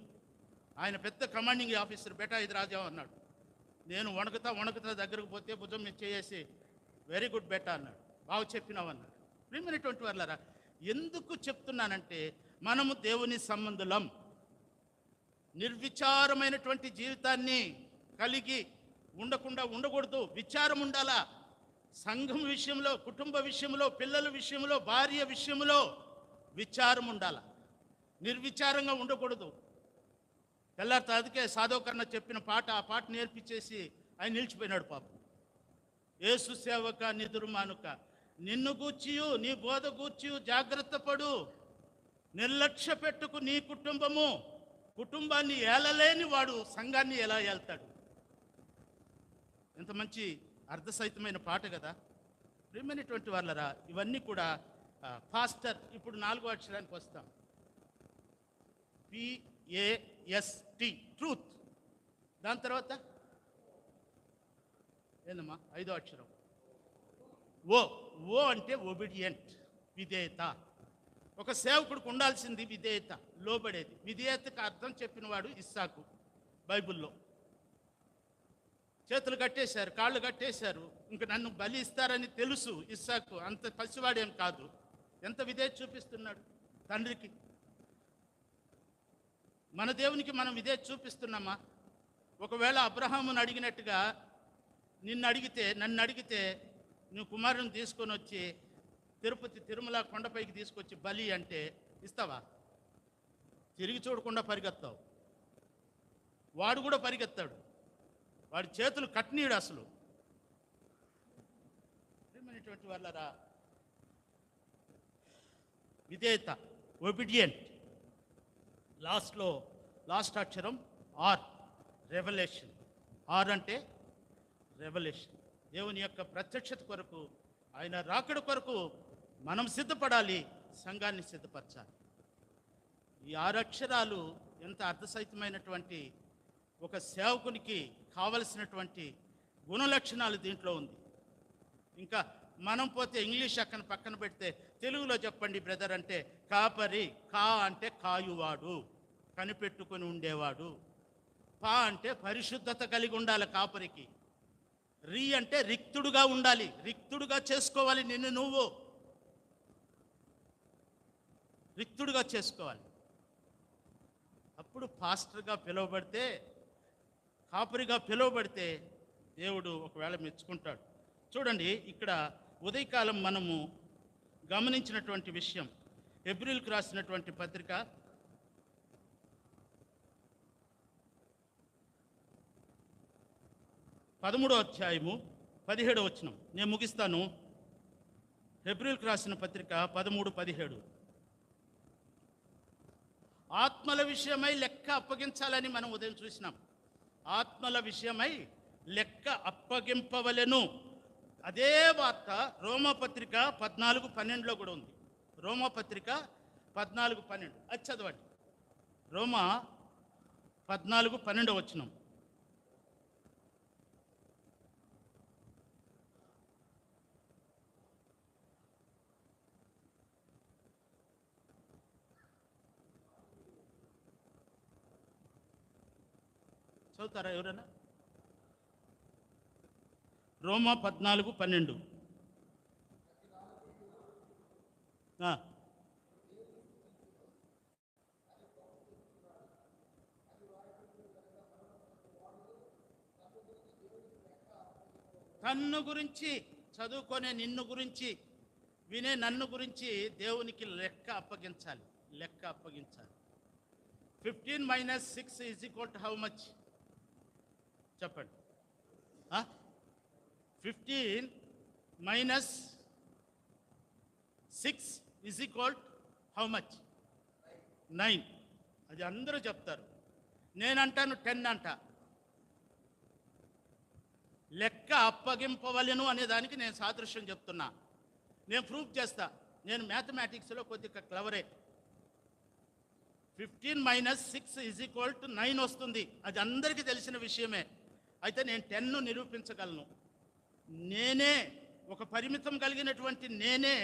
ఆయన పెద్ద కమాండింగ్ ఆఫీసర్, బేటా ఇది రాజా అన్నాడు. నేను వణుకుతా దగ్గరకు పోతే భుజం మీద చేసి, వెరీ గుడ్ బేటా అన్నాడు, బాగా చెప్పినావు అన్నాడు. ప్రియమైనటువంటి వాళ్ళరా, ఎందుకు చెప్తున్నానంటే మనము దేవుని సంబంధులం. నిర్విచారమైనటువంటి జీవితాన్ని కలిగి ఉండకూడదు, విచారం ఉండాలా. సంఘం విషయంలో, కుటుంబ విషయంలో, పిల్లల విషయంలో, భార్య విషయంలో విచారం ఉండాలా. నిర్విచారంగా ఉండకూడదు. తెల్లారితో అందుకే సాధోకరణ చెప్పిన పాట, ఆ పాట నేర్పించేసి ఆయన నిలిచిపోయినాడు పాపం. యేసు సేవక నిదురు మానుక, నిన్ను గూర్చియు నీ బోధ గూర్చియు జాగ్రత్త పడు, నిర్లక్ష్య పెట్టుకు నీ కుటుంబాన్ని ఏలలేని వాడు సంఘాన్ని ఎలా ఏళ్తాడు. ఎంత మంచి అర్థసహితమైన పాట కదా. ప్రియమైనటువంటి వాళ్ళరా, ఇవన్నీ కూడా పాస్టర్. ఇప్పుడు 4వ అక్షరానికి వస్తాం. PAST, truth. దాని తర్వాత ఏందమ్మా 5వ అక్షరం? ఓ. ఓ అంటే ఒబిడియంట్, విధేయత. ఒక సేవకుడికి ఉండాల్సింది విధేయత, లోబడేది. విధేయతకు అర్థం చెప్పినవాడు ఇస్సాకు బైబిల్లో. చేతులు కట్టేశారు, కాళ్ళు కట్టేశారు, ఇంక నన్ను బలి ఇస్తారని తెలుసు ఇస్సాకు. అంత పసివాడేం కాదు. ఎంత విధేయత చూపిస్తున్నాడు తండ్రికి. మన దేవునికి మనం విధేయత చూపిస్తున్నామా? ఒకవేళ అబ్రహామును అడిగినట్టుగా నన్ను అడిగితే నువ్వు కుమారుని తీసుకొని వచ్చి తిరుమల కొండపైకి తీసుకొచ్చి బలి అంటే ఇస్తావా? తిరిగి చూడకుండా పరిగెత్తావు. వాడు కూడా పరిగెత్తాడు. వాడి చేతులు కట్నీయుడు అసలు. ప్రియమైనటువంటి వాళ్ళరా, విధేయత, ఒబిడియంట్. లాస్ట్ అక్షరం ఆర్, రెవల్యూషన్. ఆర్ అంటే రెవల్యూషన్. దేవుని యొక్క ప్రత్యక్షత కొరకు, ఆయన రాకడ కొరకు మనం సిద్ధపడాలి, సంఘాన్ని సిద్ధపరచాలి. ఈ 6 అక్షరాలు ఎంత అర్థసహితమైనటువంటి, ఒక సేవకునికి కావలసినటువంటి గుణలక్షణాలు దీంట్లో ఉంది. ఇంకా మనం పోతే ఇంగ్లీష్ పక్కన పెడితే తెలుగులో చెప్పండి బ్రదర్ అంటే కాపరి. కా అంటే కాయువాడు, కనిపెట్టుకొని ఉండేవాడు. పా అంటే పరిశుద్ధత కలిగి ఉండాలి కాపరికి. రీ అంటే రిక్తుడుగా ఉండాలి, రిక్తుడుగా చేసుకోవాలి. నిన్ను నువ్వు రిక్తుడుగా చేసుకోవాలి. అప్పుడు పాస్టర్గా పిలువబడితే, కాపరిగా పిలువబడితే దేవుడు ఒకవేళ మెచ్చుకుంటాడు. చూడండి, ఇక్కడ ఉదయకాలం మనము గమనించినటువంటి విషయం, హెబ్రీయులకు రాసినటువంటి పత్రిక 13వ అధ్యాయము 17వ వచనం. నేను ముగిస్తాను. హెబ్రీయులకు రాసిన పత్రిక 13:17. ఆత్మల విషయమై లెక్క అప్పగించాలని మనం ఉదయం చూసినాం. ఆత్మల విషయమై లెక్క అప్పగింపవలెను. అదే వార్త రోమాపత్రిక 14:12లో కూడా ఉంది. రోమాపత్రిక 14:12 అది చదవండి. రోమా 14:12 వచనం. చదువుతారా ఎవరైనా? రోమా 14:12. తన్ను గురించి చదువుకునే నిన్ను గురించి వినే నన్ను గురించి దేవునికి లెక్క అప్పగించాలి. 15 - 6 = హౌ మచ్ చెప్పండి? 15 - 6 = హౌ మచ్? 9. అది అందరూ చెప్తారు. నేనంటాను 10 అంట. లెక్క అప్పగింపవలెను అనేదానికి నేను సాదృశ్యం చెప్తున్నా. నేను ప్రూఫ్ చేస్తా. నేను మ్యాథమెటిక్స్లో కొద్దిగా క్లవరే. 15 - 6 = 9 వస్తుంది. అది అందరికీ తెలిసిన విషయమే. అయితే నేను 10ను నిరూపించగలను. నేనే ఒక పరిమితం కలిగినటువంటి నేనే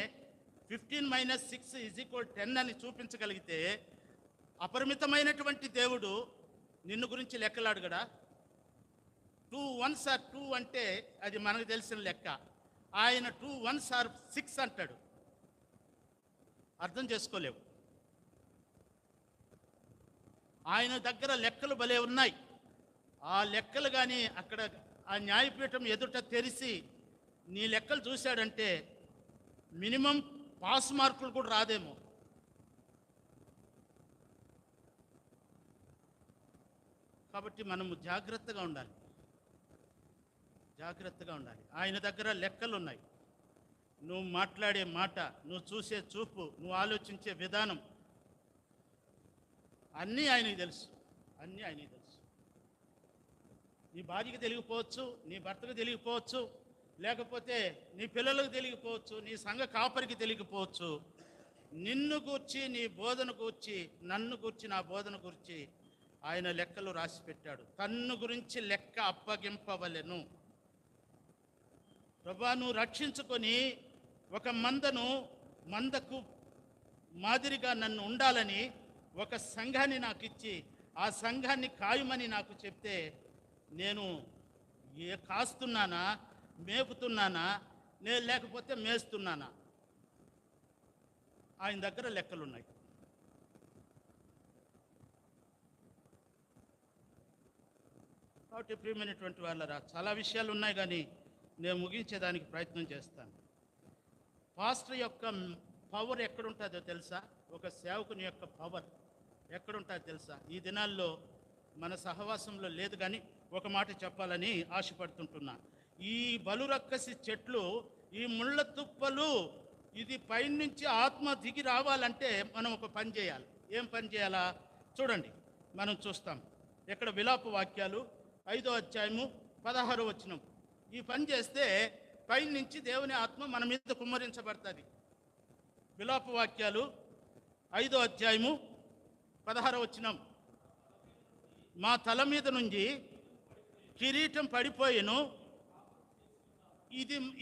15 - 6 = 10 అని చూపించగలిగితే, అపరిమితమైనటువంటి దేవుడు నిన్ను గురించి లెక్కలాడుగడా? 2 1s are 2 అంటే అది మనకు తెలిసిన లెక్క. ఆయన 2 1s are 6 అంటాడు. అర్థం చేసుకోలేవు. ఆయన దగ్గర లెక్కలు భలే ఉన్నాయి. ఆ లెక్కలు కానీ అక్కడ ఆ న్యాయపీఠం ఎదుట తెరిచి నీ లెక్కలు చూశాడంటే మినిమం పాస్ మార్కులు కూడా రాదేమో. కాబట్టి మనము జాగ్రత్తగా ఉండాలి. ఆయన దగ్గర లెక్కలు ఉన్నాయి. నువ్వు మాట్లాడే మాట, నువ్వు చూసే చూపు, నువ్వు ఆలోచించే విధానం అన్నీ ఆయనకి తెలుసు. నీ భార్యకి తెలియకపోవచ్చు, నీ భర్తకు తెలియకపోవచ్చు, లేకపోతే నీ పిల్లలకు తెలియకపోవచ్చు, నీ సంఘ కాపరికి తెలియకపోవచ్చు. నిన్ను గూర్చి, నీ బోధన గూర్చి, నన్ను గూర్చి, నా బోధన గూర్చి ఆయన లెక్కలు రాసి పెట్టాడు. తన్ను గురించి లెక్క అప్పగింపవలెను. ప్రభువా, నువ్వు రక్షించుకొని ఒక మందకు మాదిరిగా నన్ను ఉండాలని ఒక సంఘాన్ని నాకు ఇచ్చి ఆ సంఘాన్ని కాయమని నాకు చెప్తే నేను కాస్తున్నానా, మేపుతున్నానా, నేను లేకపోతే మేస్తున్నానా? ఆయన దగ్గర లెక్కలున్నాయి. కాబట్టి ప్రియమైనటువంటి వాళ్ళరా, చాలా విషయాలు ఉన్నాయి, కానీ నేను ముగించేదానికి ప్రయత్నం చేస్తాను. పాస్టర్ యొక్క పవర్ ఎక్కడుంటుందో తెలుసా? ఒక సేవకుని యొక్క పవర్ ఎక్కడుంటుందో తెలుసా? ఈ దినాల్లో మన సహవాసంలో లేదు, కానీ ఒక మాట చెప్పాలని ఆశపడుతుంటున్నా. ఈ బలురక్కసి చెట్లు, ఈ ముళ్ళ తుప్పలు, ఇది పైనుంచి ఆత్మ దిగి రావాలంటే మనం ఒక పని చేయాలి. ఏం పని చేయాలా? చూడండి, మనం చూస్తాం. ఇక్కడ విలాప వాక్యాలు 5వ అధ్యాయము 16వ వచనం. ఈ పని చేస్తే పైనుంచి దేవుని ఆత్మ మన మీద కుమ్మరించబడుతుంది. విలాప వాక్యాలు 5వ అధ్యాయము 16వ వచనం. మా తల మీద నుంచి కిరీటం పడిపోయేను.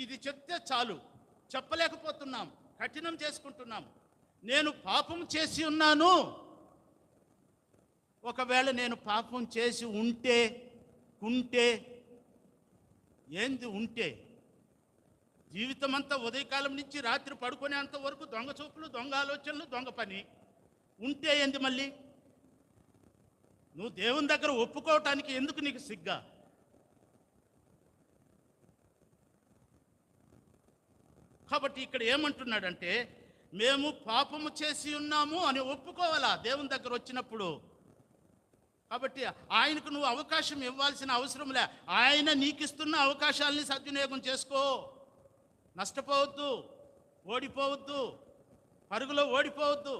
ఇది చెప్తే చాలు, చెప్పలేకపోతున్నాం, కఠినం చేసుకుంటున్నాం. నేను పాపం చేసి ఉన్నాను. ఒకవేళ నేను పాపం చేసి ఉంటే ఏంది ఉంటే? జీవితం అంతా ఉదయకాలం నుంచి రాత్రి పడుకునేంత వరకు దొంగ చూపులు, దొంగ ఆలోచనలు, దొంగ పని ఉంటే ఏంది? మళ్ళీ నువ్వు దేవుని దగ్గర ఒప్పుకోవటానికి ఎందుకు నీకు సిగ్గా? కాబట్టి ఇక్కడ ఏమంటున్నాడంటే, మేము పాపము చేసి ఉన్నాము అని ఒప్పుకోవాలా దేవుని దగ్గర వచ్చినప్పుడు. కాబట్టి ఆయనకు నువ్వు అవకాశం ఇవ్వాల్సిన అవసరం లే. ఆయన నీకిస్తున్న అవకాశాలని సద్వినియోగం చేసుకో. నష్టపోవద్దు, ఓడిపోవద్దు, పరుగులో ఓడిపోవద్దు.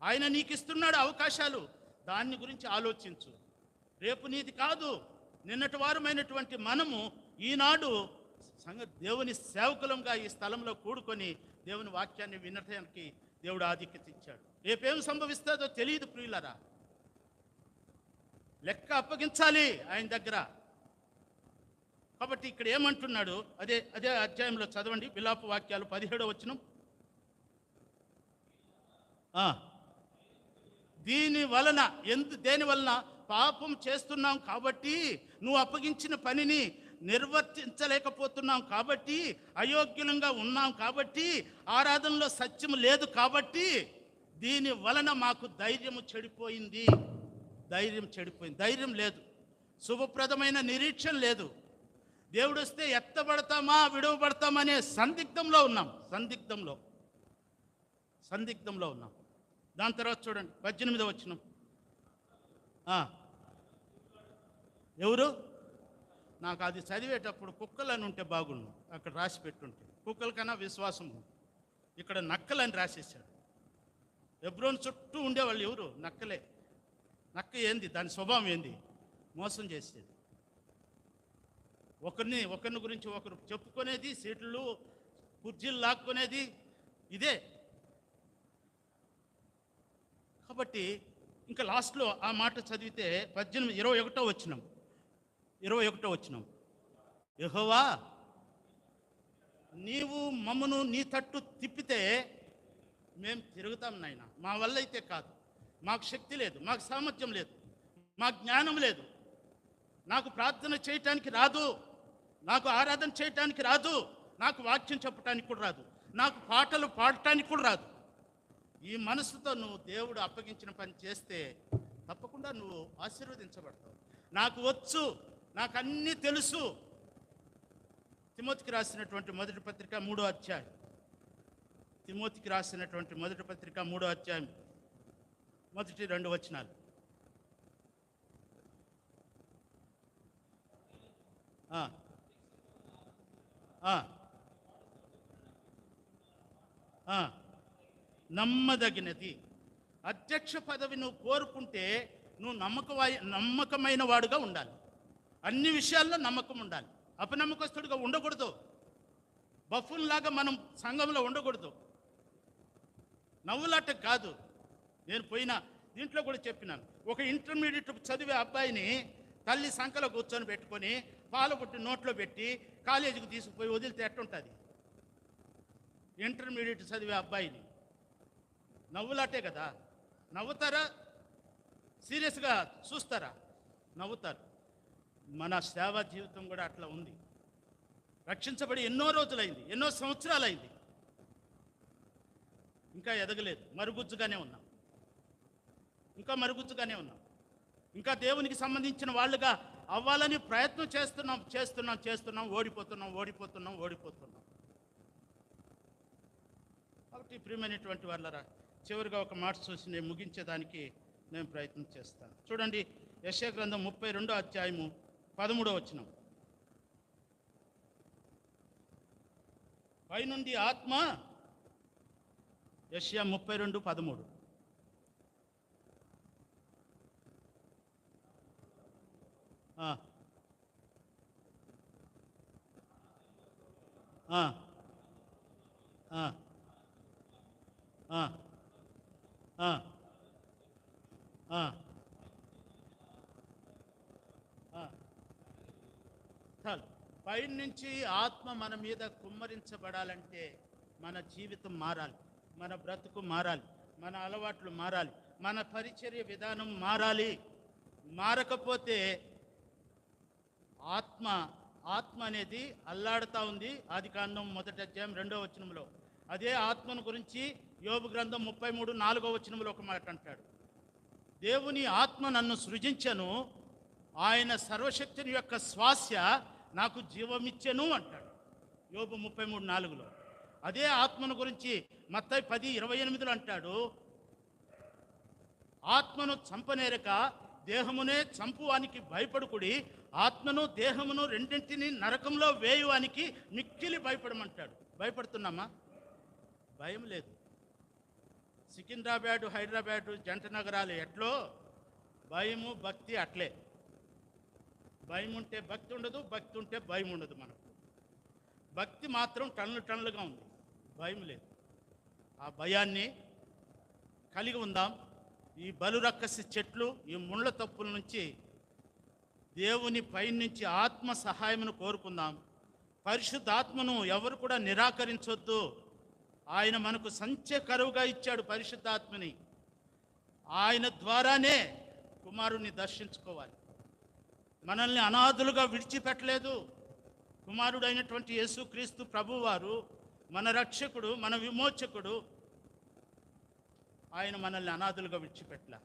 ఆయన నీకిస్తున్నాడు అవకాశాలు, దాన్ని గురించి ఆలోచించు. రేపు నీది కాదు. నిన్నటి వారమైనటువంటి మనము ఈనాడు దేవుని సేవకులంగా ఈ స్థలంలో కూడుకొని దేవుని వాక్యాన్ని వినటానికి దేవుడు ఆధిక్యత ఇచ్చాడు. రేపేం సంభవిస్తుందో తెలియదు ప్రియులరా. లెక్క అప్పగించాలి ఆయన దగ్గర. కాబట్టి ఇక్కడ ఏమంటున్నాడు? అదే అధ్యాయంలో చదవండి, విలాప వాక్యాలు 17వ వచనం. దేని వలన పాపం చేస్తున్నాం కాబట్టి, నువ్వు అప్పగించిన పనిని నిర్వర్తించలేకపోతున్నాం కాబట్టి, అయోగ్యులంగా ఉన్నాం కాబట్టి, ఆరాధనలో సత్యం లేదు కాబట్టి, దీని వలన మాకు ధైర్యం చెడిపోయింది. ధైర్యం లేదు, శుభప్రదమైన నిరీక్షణ లేదు. దేవుడు వస్తే ఎత్తబడతామా విడవబడతామా అనే సందిగ్ధంలో ఉన్నాం. దాని తర్వాత చూడండి 18వ వచనం. ఎవరు? నాకు అది చదివేటప్పుడు కుక్కలని ఉంటే బాగుండు, అక్కడ రాసి పెట్టుంటే. కుక్కల కన్నా విశ్వాసం. ఇక్కడ నక్కలని రాసేసాడు. హెబ్రోను చుట్టూ ఉండేవాళ్ళు ఎవరు? నక్కలే. నక్క ఏంది? దాని స్వభావం ఏంది? మోసం చేసేది. ఒకరిని గురించి ఒకరు చెప్పుకునేది, సీట్లు కుర్చీలు లాక్కునేది ఇదే. కాబట్టి ఇంకా లాస్ట్లో ఆ మాట చదివితే 21వ వచనం. యెహోవా, నీవు మమ్మను నీ తట్టు తిప్పితే మేము తిరుగుతాం నాయన. మా వల్ల అయితే కాదు. మాకు శక్తి లేదు, మాకు సామర్థ్యం లేదు, మాకు జ్ఞానం లేదు, నాకు ప్రార్థన చేయటానికి రాదు, నాకు ఆరాధన చేయటానికి రాదు, నాకు వాక్యం చెప్పటానికి కూడా రాదు, నాకు పాటలు పాడటానికి కూడా రాదు. ఈ మనసుతో నువ్వు దేవుడు అప్పగించిన పని చేస్తే తప్పకుండా నువ్వు ఆశీర్వదించబడతావు. నాకు వచ్చు, నాకు అన్నీ తెలుసు. తిమోతికి రాసినటువంటి మొదటి పత్రిక 3వ అధ్యాయం. తిమోతికి రాసినటువంటి మొదటి పత్రిక 3వ అధ్యాయం మొదటి 2 వచనాలు. నమ్మదగినది. అధ్యక్ష పదవి నువ్వు కోరుకుంటే నువ్వు నమ్మకమైన వాడుగా ఉండాలి. అన్ని విషయాల్లో నమ్మకం ఉండాలి. అపనమ్మకస్తుడిగా ఉండకూడదు. బఫున్లాగా మనం సంఘంలో ఉండకూడదు. నవ్వులాట కాదు. నేను పోయిన దీంట్లో కూడా చెప్పినాను. ఒక ఇంటర్మీడియట్ చదివే అబ్బాయిని తల్లి సంకలో కూర్చొని పెట్టుకొని పాల బుట్టి నోట్లో పెట్టి కాలేజీకి తీసుకుపోయి వదిలితే ఎట్టుంటుంది? ఇంటర్మీడియట్ చదివే అబ్బాయిని నవ్వులాటే కదా. నవ్వుతారా? సీరియస్గా చూస్తారా? నవ్వుతారు. మన సేవా జీవితం కూడా అట్లా ఉంది. రక్షించబడి ఎన్నో రోజులైంది, ఎన్నో సంవత్సరాలైంది, ఇంకా ఎదగలేదు. మరుగుజ్జుగానే ఉన్నాం, ఇంకా మరుగుజ్జుగానే ఉన్నాం. ఇంకా దేవునికి సంబంధించిన వాళ్ళుగా అవ్వాలని ప్రయత్నం చేస్తున్నాం. ఓడిపోతున్నాం. కాబట్టి ప్రియమైనటువంటి వాళ్ళరా, చివరిగా ఒక మాట చూసి నేను ముగించేదానికి నేను ప్రయత్నం చేస్తాను. చూడండి, యెషయా గ్రంథం 32వ అధ్యాయము 13వ వచనం. పైనుండి ఆత్మ, యెషయా 32:13. చాలు. పైనుంచి ఆత్మ మన మీద కుమ్మరించబడాలంటే మన జీవితం మారాలి, మన బ్రతుకు మారాలి, మన అలవాట్లు మారాలి, మన పరిచర్య విధానం మారాలి. మారకపోతే ఆత్మ అనేది అల్లాడుతూ ఉంది. ఆదికాండం 1వ అధ్యాయం 2వ వచనంలో అదే ఆత్మను గురించి యోబు గ్రంథం 33:4వ వచనంలో ఒక మాట అంటాడు. దేవుని ఆత్మ నన్ను సృజించెను, ఆయన సర్వశక్తిని యొక్క శ్వాస నాకు జీవమిచ్చెను అంటాడు యోబు 33:4లో. అదే ఆత్మను గురించి మత్తయి 10:28లో అంటాడు, ఆత్మను చంపనేరక దేహమునే చంపువానికి భయపడుకుడి, ఆత్మను దేహమును రెండింటిని నరకంలో వేయువానికి మిక్కిలి భయపడమంటాడు. భయపడుతున్నామా? భయం లేదు. సికింద్రాబాదు, హైదరాబాదు జంట నగరాలు ఎట్లో భయము భక్తి అట్లే. భయం ఉంటే భక్తి ఉండదు, భక్తి ఉంటే భయం ఉండదు. మనకు భక్తి మాత్రం టన్నులుగా ఉంది, భయం లేదు. ఆ భయాన్ని కలిగి ఉందాం. ఈ బలురక్కసి చెట్లు, ఈ ముళ్ళ తప్పుల నుంచి దేవుని పైనుంచి ఆత్మ సహాయమును కోరుకుందాం. పరిశుద్ధాత్మను ఎవరు కూడా నిరాకరించొద్దు. ఆయన మనకు సంచకరువుగా ఇచ్చాడు పరిశుద్ధాత్మని. ఆయన ద్వారానే కుమారుణ్ణి దర్శించుకోవాలి. మనల్ని అనాథులుగా విడిచిపెట్టలేదు. కుమారుడైనటువంటి యేసుక్రీస్తు ప్రభువారు మన రక్షకుడు, మన విమోచకుడు. ఆయన మనల్ని అనాథులుగా విడిచిపెట్టలే.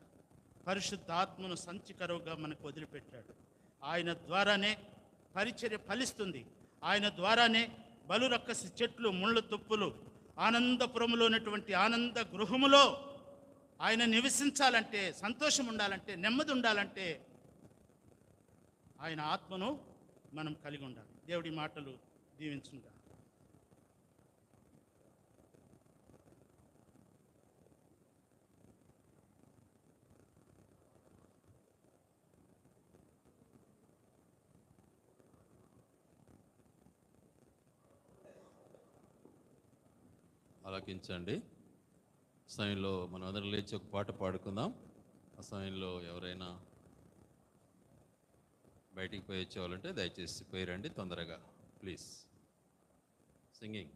పరిశుద్ధాత్మను సంచికరువుగా మనకు వదిలిపెట్టాడు. ఆయన ద్వారానే పరిచర్య ఫలిస్తుంది. ఆయన ద్వారానే బలురక్కసి చెట్లు, ముళ్ళ తుప్పులు, ఆనందపురములో ఉన్నటువంటి ఆనంద గృహములో ఆయన నివసించాలంటే, సంతోషం ఉండాలంటే, నెమ్మది ఉండాలంటే ఆయన ఆత్మను మనం కలిగి ఉండాలి. దేవుడి మాటలు దీవించుగా. ఆలకించండి. సమయంలో మనం అందరం లేచి ఒక పాట పాడుకుందాం. ఆ సమయంలో ఎవరైనా బయటికి పోయి వచ్చేవాళ్ళంటే దయచేసి పోయిరండి తొందరగా, ప్లీజ్. సింగింగ్.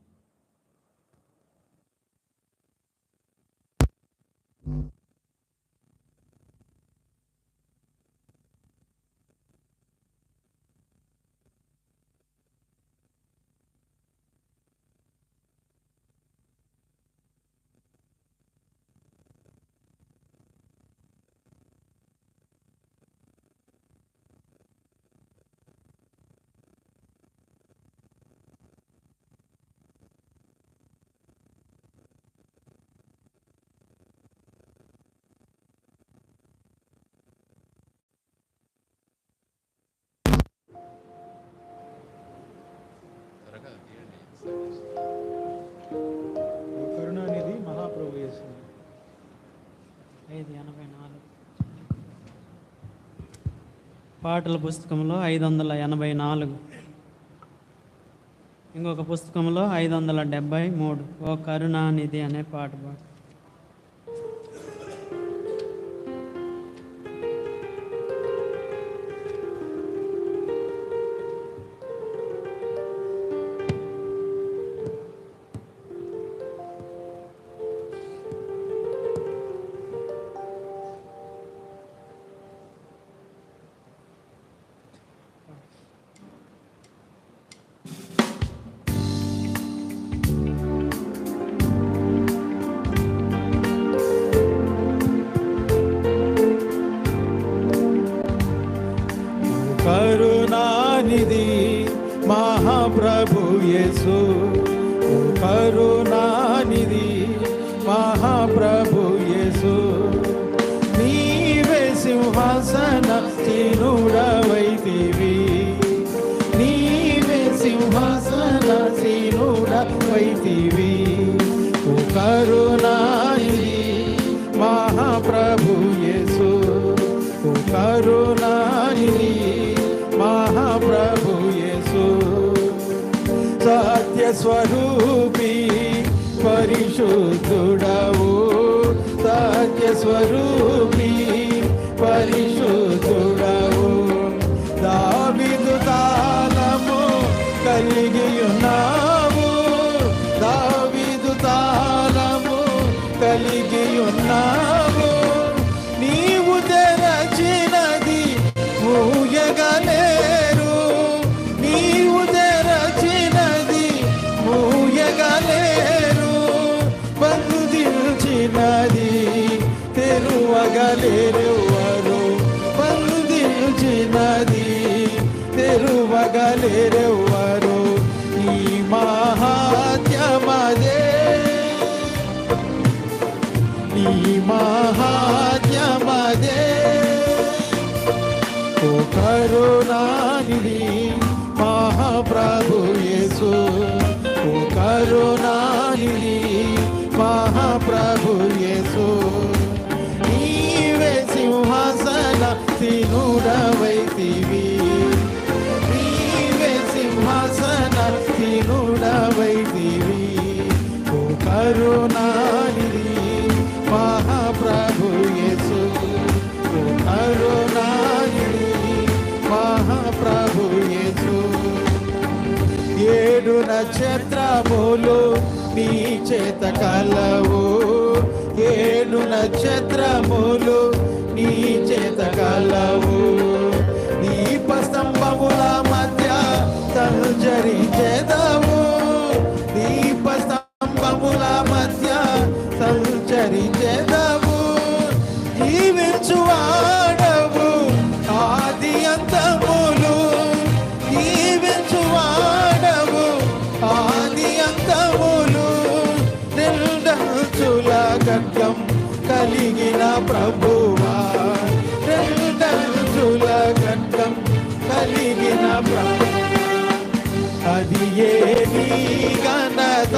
కరుణానిధి మహాప్రభు యేసు 584 పాటల పుస్తకంలో 584, ఇంకొక పుస్తకంలో 573 ఓ కరుణానిధి అనే పాట పాడు. మహాప్రభు యేసు కరుణానిధి మహాప్రభు యేసు నీవే సింహాసన సీనుడవైతివి నీవే సింహాసన సీనుడవైతివి కరుణానిధి మహాప్రభు యేసు కరుణానిధి మహాప్రభు యేసు సత్య స్వరూపి పరిశుద్ధుడవు సత్య స్వరూపి పరిశుద్ధుడవు దావీదు తాళము కలిగి ఉన్నావు దావీదు తాళము కలిగి ఉన్నావు నీవు తెరచినది మూయగలేరు నీవు తెరచినది మూయగలేరు బంధించినది తెరువగలేరెవరు బంధించినది తెరువగలేరెవరు ఈ మహాత్యమదే ఈ మహాత్యమదే ఓ కరుణానిధి మహాప్రభు యేసు ఓ కరుణానిధి మహాప్రభు యేసు నీవే సింహాసన సీనుడవైతివి నీవే సింహాసన సీనుడవైతివి ఓ కరుణానిధి మహాప్రభు యేసు ఓ కరుణానిధి మహాప్రభు యేసు ఏడు నక్షత్రములు నీ చేత కలవు ఏడు నక్షత్రములు నీ చేత కలవు దీపస్తంభముల మధ్య సంచరించెదవు దీపస్తంభముల మధ్య సంచరించెదవు జీవించువాడవు ఆది అంతములు జీవించువాడవు ఆది అంతములు రెండంచుల ఖడ్గం కలిగిన ప్రభువా రెండంచుల ఖడ్గం కలిగిన ప్రభువా అది ఏ నీ ఘనత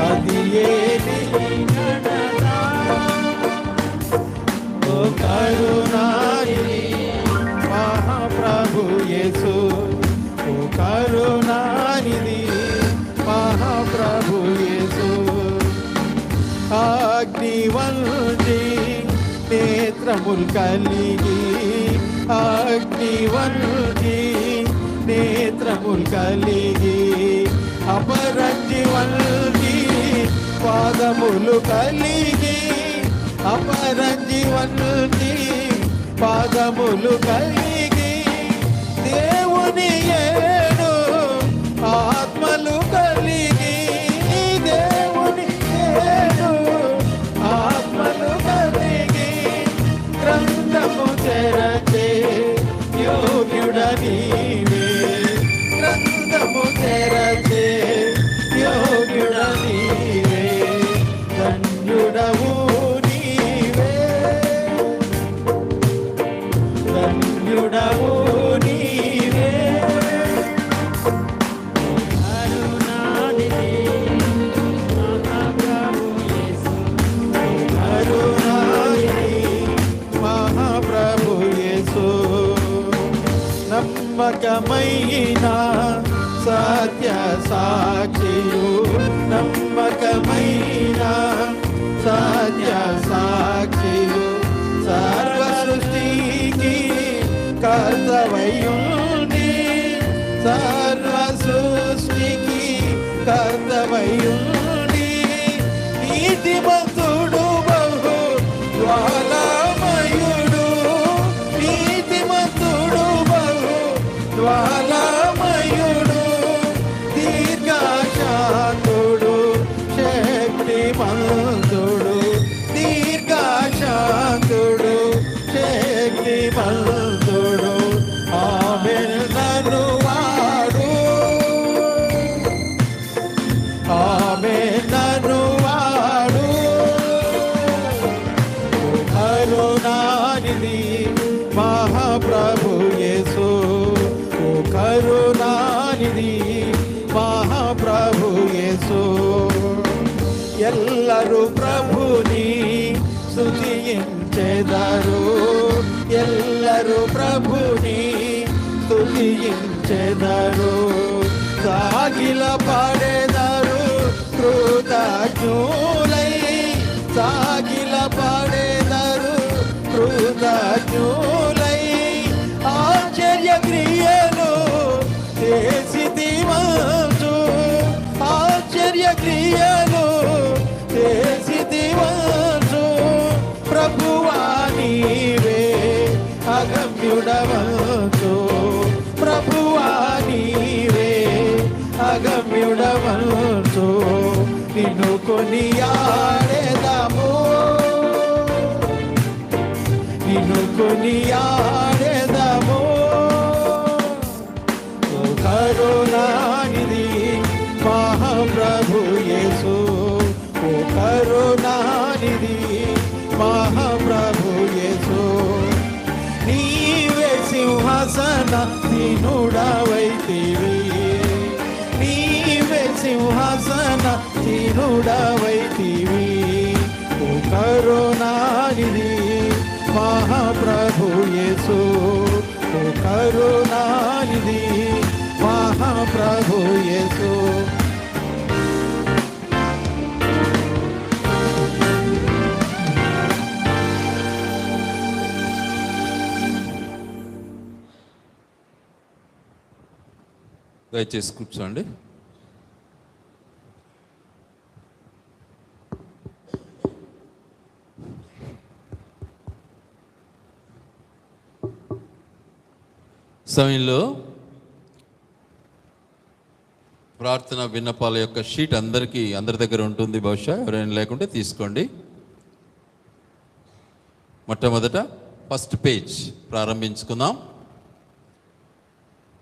అది ఏ నీ ఘనత ఓ కరుణానిధి మహాప్రభు యేసు ఓ కరుణానిధి మహాప్రభు యేసు అగ్నివంటి నేత్రములు కలిగి అగ్నివంటి నేత్రములు కలిగి అపరంజివంటి పాదములు కలిగి అపరంజివంటి పాదములు కలిగి దేవుని ఏడు ఆత్మలు కలిగి దేవుని ఏడు ఆత్మలు కలిగి గ్రంథము తెరచే యోగ్యుడ నీవే గ్రంథము తెరచే యోగ్యుడ నీవే ధన్యుడవు నీవే ధన్యుడవు నీవే కరుణానిధి మహాప్రభు యేసు కరుణానిధి మహాప్రభు యేసు నమ్మకమైన సత్య సాక్షియు నమ్మకమైన సత్య సాక్షియు సర్వ సృష్టికి కర్తవయుండి సర్వ సృష్టికి కర్తవయుండి నీతిమంతుడు బహు జ్వాలామయుడు నీతిమంతుడు బహు జ్వాలామయుడు దీర్ఘశాంతుడు శక్తిమంతుడు దీర్ఘశాంతుడు శక్తిమంతుడు ఆమెన్ ఎల్లరూ ప్రభుని స్తుతించెదరు, ఎల్లరూ ప్రభుని స్తుతించెదరు. సాగిల పాడెదరు కృతజ్ఞులై, సాగిల పాడెదరు కృతజ్ఞులై. ఆశ్చర్య క్రియలు చేసితివంచు, ఆశ్చర్య క్రియలు చేసితివంచు. ప్రభువా నీవే అగమ్యుడవంచు, ప్రభువా నీవే అగమ్యుడవంచు. నిన్ను కొనియాడెదము, నిన్ను కొనియాడెదము. ఓ కరుణానిధి మహాప్రభు యేసు, ఓ కరుణానిధి మహాప్రభు యేసు. నీవే సింహాసనాసీనుడవైతివి, నీవే సింహాసనాసీనుడవైతివి. ఓ కరుణానిధి మహాప్రభు యేసు, ఓ కరుణానిధి మహాప్రభు యేసు. దయచేసి కూర్చోండి. సమయంలో ప్రార్థన విన్నపాల యొక్క షీట్ అందరి దగ్గర ఉంటుంది. బహుశా ఎవరైనా లేకుంటే తీసుకోండి. మొట్టమొదట ఫస్ట్ పేజ్ ప్రారంభించుకుందాం.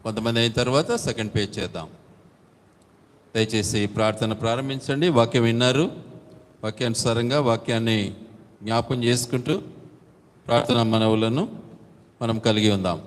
కొంతమంది అయిన తర్వాత సెకండ్ పేజ్ చేద్దాం. దయచేసి ప్రార్థన ప్రారంభించండి. వాక్యం విన్నారు, వాక్యానుసారంగా వాక్యాన్ని జ్ఞాపం చేసుకుంటూ ప్రార్థన మనవులను మనం కలిగి ఉందాం.